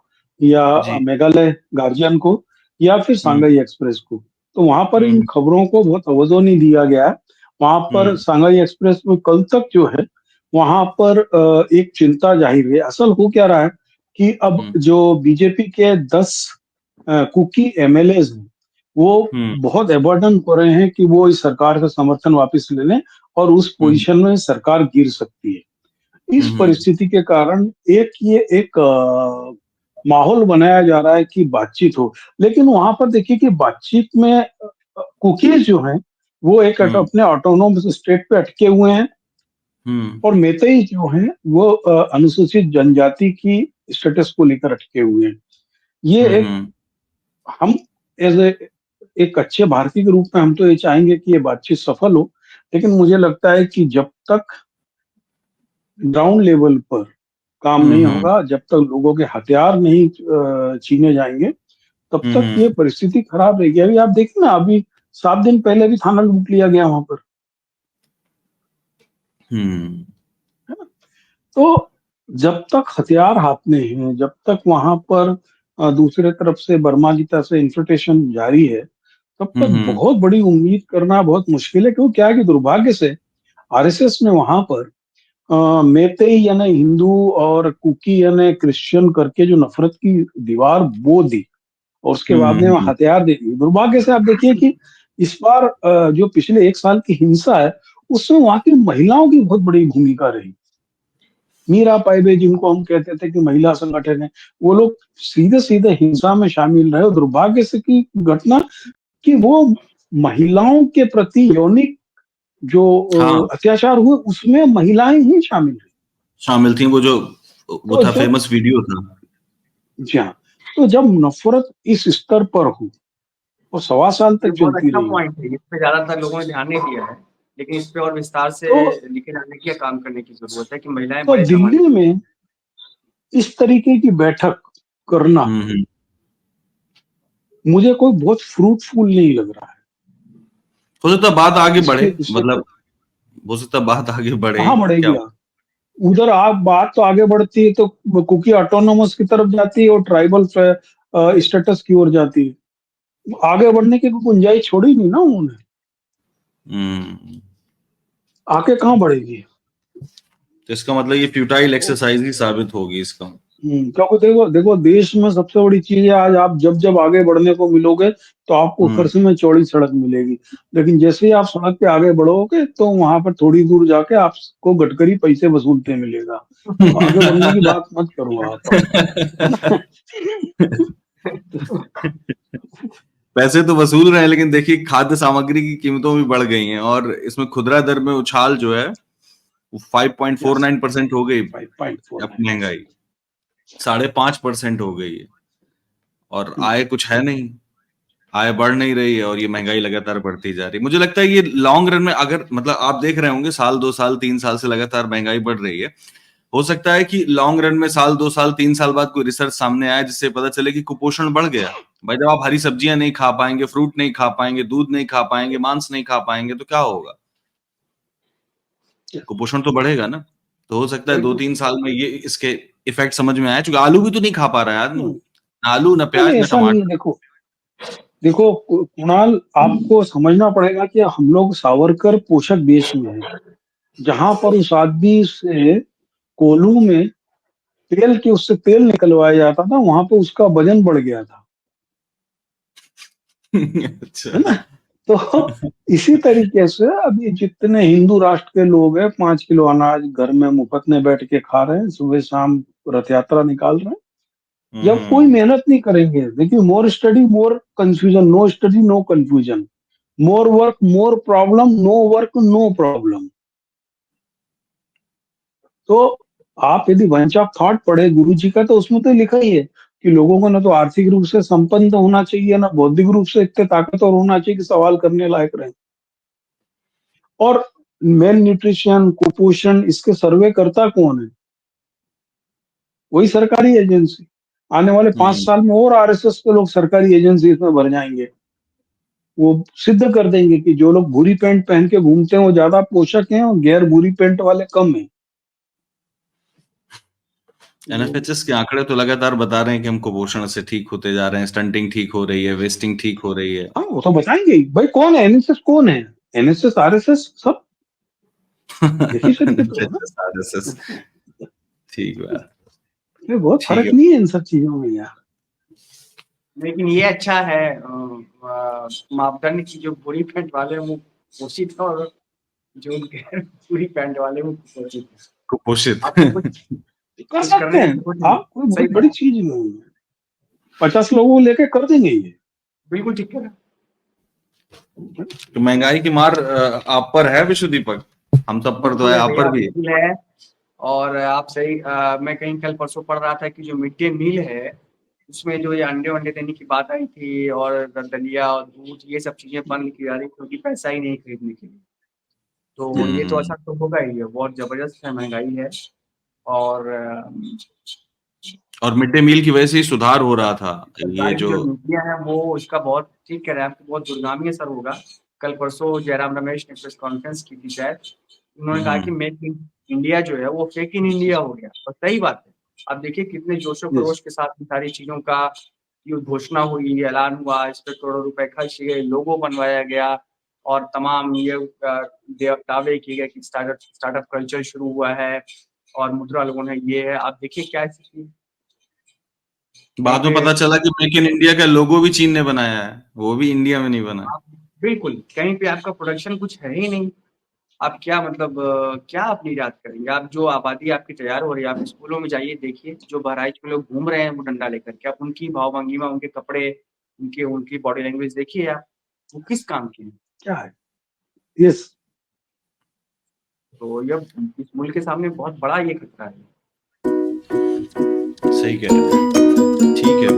या जी। मेघालय गार्जियन को या फिर हम्म सांगाई एक्सप्रेस को, तो वहां पर इन हम्म खबरों को बहुत तवज्जो नहीं दिया गया है। वहां पर हम्म सांगाई एक्सप्रेस में कल तक जो है, वहां पर एक चिंता जाहिर है। असल हो क्या रहा है कि अब हम्म जो बीजेपी के 10 कुकी एमएलएज हैं, वो हम्म बहुत एबर्डन हो रहे हैं कि वो इस सरकार का समर्थन वापस ले लें, और उस हम्म पोजीशन में सरकार गिर सकती है। इस हम्म परिस्थिति के कारण एक माहौल बनाया जा रहा है कि बातचीत हो। लेकिन वहां पर देखिए कि बातचीत में कुकीज जो हैं, वो एक हम्म अपने ऑटोनोमस स्टेट पे अटके हुए हैं, हम्म और मेतई जो हैं वो अनुसूचित जनजाति की स्टेटस को लेकर अटके हुए हैं। ये हम्म एक, हम्म हम एज एक अच्छे भारतीय के रूप में हम तो ये चाहेंगे कि ये बातचीत सफल हो। लेकिन मुझे लगता है कि जब तक ग्राउंड लेवल पर काम नहीं हम्म होगा, जब तक लोगों के हथियार नहीं छीने जाएंगे, तब तक ये हम्म परिस्थिति खराब रहेगी। अभी आप देखिए ना, अभी 7 दिन पहले भी थाना लूट लिया गया वहां पर, हम्म है ना। तो जब तक हथियार हाथ में है, जब तक वहां पर दूसरे तरफ से बर्मा की तरफ से इन्फिल्ट्रेशन जारी है, तब तक हम्म बहुत बड़ी उम्मीद करना बहुत मुश्किल है। क्योंकि क्या है कि दुर्भाग्य से आरएसएस ने वहां पर मेतेई यानी हिंदू और कुकी यानी क्रिश्चियन करके जो नफरत की दीवार बो दी, और उसके बाद में वो हम्म हथियार दे दिए। दुर्भाग्य से आप देखिए कि इस बार जो पिछले 1 साल की हिंसा है, उसमें वहां की महिलाओं की बहुत बड़ी भूमिका रही। मीरा पाइबे जिनको हम कहते थे कि महिला संगठन है, वो लोग सीधे सीधे हिंसा में शामिल रहे और दुर्भाग्य से की घटना कि वो महिलाओं के प्रति यौनिक जो हाँ, अत्याचार हुए उसमें महिलाएं ही शामिल रही। शामिल थी। वो तो था, जब फेमस वीडियो था। जी हाँ, तो जब नफरत इस स्तर पर हो और 1.25 साल ये तक बहुत चलती अच्छा रही, पॉइंट है, इस पे ज्यादातर लोगों ने ध्यान नहीं दिया है, लेकिन इस पे और विस्तार से तो लिखे जाने की काम करने की जरूरत है कि महिलाएं तो बड़े पैमाने दिल्ली में इस तरीके की बैठक करना हम्म। मुझे कोई बहुत फ्रूटफुल नहीं लग रहा है। हो सकता है बात आगे बढ़े, इससे मतलब हो सकता है बात आगे बढ़े, कहाँ क्या? बढ़ेगी आप? उधर आप बात तो आगे बढ़ती है तो कुकी ऑटोनोमस की तरफ जाती है और ट्राइबल स्टेटस की ओर जाती है। आगे बढ़ने की कोई गुंजाइश छोड़ी नहीं ना उन्होंने। हम्म। आगे कहाँ बढ़ेगी? तो इसका मतलब ये फ्यूटाइल एक्सरसाइज ही साबित होगी इसका। क्योंकि देखो देखो देश में सबसे बड़ी चीज है, आज आप जब जब आगे बढ़ने को मिलोगे तो आपको हम्म। खर्च में चौड़ी सड़क मिलेगी, लेकिन जैसे ही आप सड़क पे आगे बढ़ोगे तो वहां पर थोड़ी दूर जाके आपको गडकरी पैसे वसूलते मिलेगा। तो आगे बढ़ने की बात मत करो आप, है ना? पैसे तो वसूल रहे हैं, लेकिन देखिए खाद्य सामग्री की कीमतों भी बढ़ गई हैं, और इसमें खुदरा दर में उछाल जो है वो यस, 5.49% हो गई। अब 5.49। महंगाई 5.5% हो गई है, और आय कुछ है नहीं, आय बढ़ नहीं रही है, और ये महंगाई लगातार बढ़ती जा रही है। मुझे लगता है ये लॉन्ग रन में, अगर मतलब आप देख रहे होंगे साल 2 साल 3 साल से लगातार महंगाई बढ़ रही है, हो सकता है कि लॉन्ग रन में साल 2 साल 3 साल बाद कोई रिसर्च सामने आए जिससे पता चले कि कुपोषण बढ़ गया। भाई जब आप हरी सब्जियां नहीं खा पाएंगे, फ्रूट नहीं खा पाएंगे, दूध नहीं खा पाएंगे, मांस नहीं खा पाएंगे, तो क्या होगा? कुपोषण तो बढ़ेगा ना। तो हो सकता है दो बिल्कुल। तीन साल में ये इसके इफेक्ट समझ में आए, क्योंकि आलू भी तो नहीं खा पा रहा है आदमी, नहीं ना आलू, ना नहीं, प्याज, ना ऐसा नहीं है। टमाटर। देखो देखो कुणाल, आपको समझना पड़ेगा कि हम लोग सावरकर पोषक देश में हैं, जहां पर उस आदमी से कोल्हू में तेल के उससे तेल निकलवाया जाता था, वहां पे उसका वजन बढ़ गया था, है अच्छा। ना? तो इसी तरीके से अभी जितने हिंदू राष्ट्र के लोग हैं 5 किलो अनाज घर में मुफ्त में बैठ के खा रहे हैं, सुबह शाम रथ यात्रा निकाल रहे हैं। जब कोई हम्म। मेहनत नहीं करेंगे, देखिए more study more confusion, no study no confusion, more work more problem, no work no problem. तो आप यदि वंच ऑफ थॉट पढ़े गुरु जी का, तो उसमें तो लिखा ही है कि लोगों को ना तो आर्थिक रूप से संपन्न होना चाहिए, ना बौद्धिक रूप से इतने ताकतवर होना चाहिए कि सवाल करने लायक रहे। और मेल न्यूट्रिशन, कुपोषण, इसके सर्वे करता कौन है? वही सरकारी एजेंसी। आने वाले 5 साल में और आरएसएस के लोग सरकारी एजेंसी इसमें भर जाएंगे। वो सिद्ध कर देंगे कि जो लोग भूरी पैंट पहन के घूमते हैं वो ज्यादा पोषक हैं और गैर भूरी पैंट वाले कम हैं। वो- एनएफएचएस के आंकड़े तो लगातार बता रहे हैं कि हम कुपोषण से ठीक होते जा रहे हैं, स्टंटिंग ठीक हो रही है, वेस्टिंग ठीक हो रही है। हाँ, वो तो बताएंगे ही। भाई कौन है एनएसएस, कौन है एनएसएस आरएसएस, सब एक ही शरीर तो है ना। एनएफएचएस, आरएसएस, ठीक है। ये बहुत ठीक फर्क है। नहीं है इन सब चीजों में यार। लेकिन ये अच्छा है, मापदंड की जो भूरी पैंट वाले हैं वो पोषित है, और जो गैर भूरी पैंट वाले हैं वो कुपोषित है। कुपोषित। आपको कुछ कर कुछ सकते करने की हैं जरूरत नहीं, आप, कोई सही बहुत बड़ी कहा, चीज नहीं है। 50 लोगों को लेके कर देंगे ये। बिल्कुल ठीक है। तो महंगाई की मार आप पर है विश्व दीपक, हम सब पर तो बिल्कुल है, है आप भैया, पर भी है। बिल्कुल है। और आप सही, मैं कहीं कल परसों पढ़ रहा था कि जो मिड डे मील है उसमें जो ये अंडे वंडे देने की बात आई थी, और दलिया और दूध, ये सब चीजें बंद की जा रही क्योंकि पैसा ही नहीं खरीदने के लिए। तो ये तो हम्म। असर तो होगा ही है, बहुत जबरदस्त है, महंगाई है। और और मिड डे मील की वजह से ही सुधार हो रहा था, ये सरकारी जो। जो नीतियां हैं वो उसका बहुत, ठीक कह रहे हैं आपको, बहुत दुर्गामी असर होगा। कल परसों जयराम रमेश ने प्रेस कॉन्फ्रेंस की थी शायद, उन्होंने कहा कि हम्म। मेक इन इंडिया जो है वो फेक इन इंडिया हो गया, और सही बात है। अब देखिए कितने जोशो यस। खरोश के साथ इन सारी चीजों का ये घोषणा हुई, ऐलान हुआ, इस पे करोड़ों रुपए खर्च किए, लोगो बनवाया गया, और तमाम ये दावे किए गए कि स्टार्टअप कल्चर शुरू हुआ है, और मुद्रा लोगों ने ये है। आप देखिए क्या स्थिति है। कहीं बाद में पे पता चला कि मेक इन इंडिया का लोगो भी चीन ने बनाया है, वो भी इंडिया में नहीं बना। आप, बिल्कुल कहीं पे आपका प्रोडक्शन कुछ है ही नहीं। आप क्या मतलब क्या अपनी याद करेंगे? आप जो आबादी आपकी तैयार हो रही है, आप स्कूलों में जाइए देखिए, जो बहराइच में लोग घूम रहे हैं वो डंडा लेकर के, आप उनकी भाव-भंगिमा, उनके कपड़े, उनकी उनकी बॉडी लैंग्वेज देखिए आप, वो किस काम की हैं? क्या है? यस। तो यह इस मुल्क के सामने बहुत बड़ा ये खतरा है। सही कह रहे हैं। ठीक है।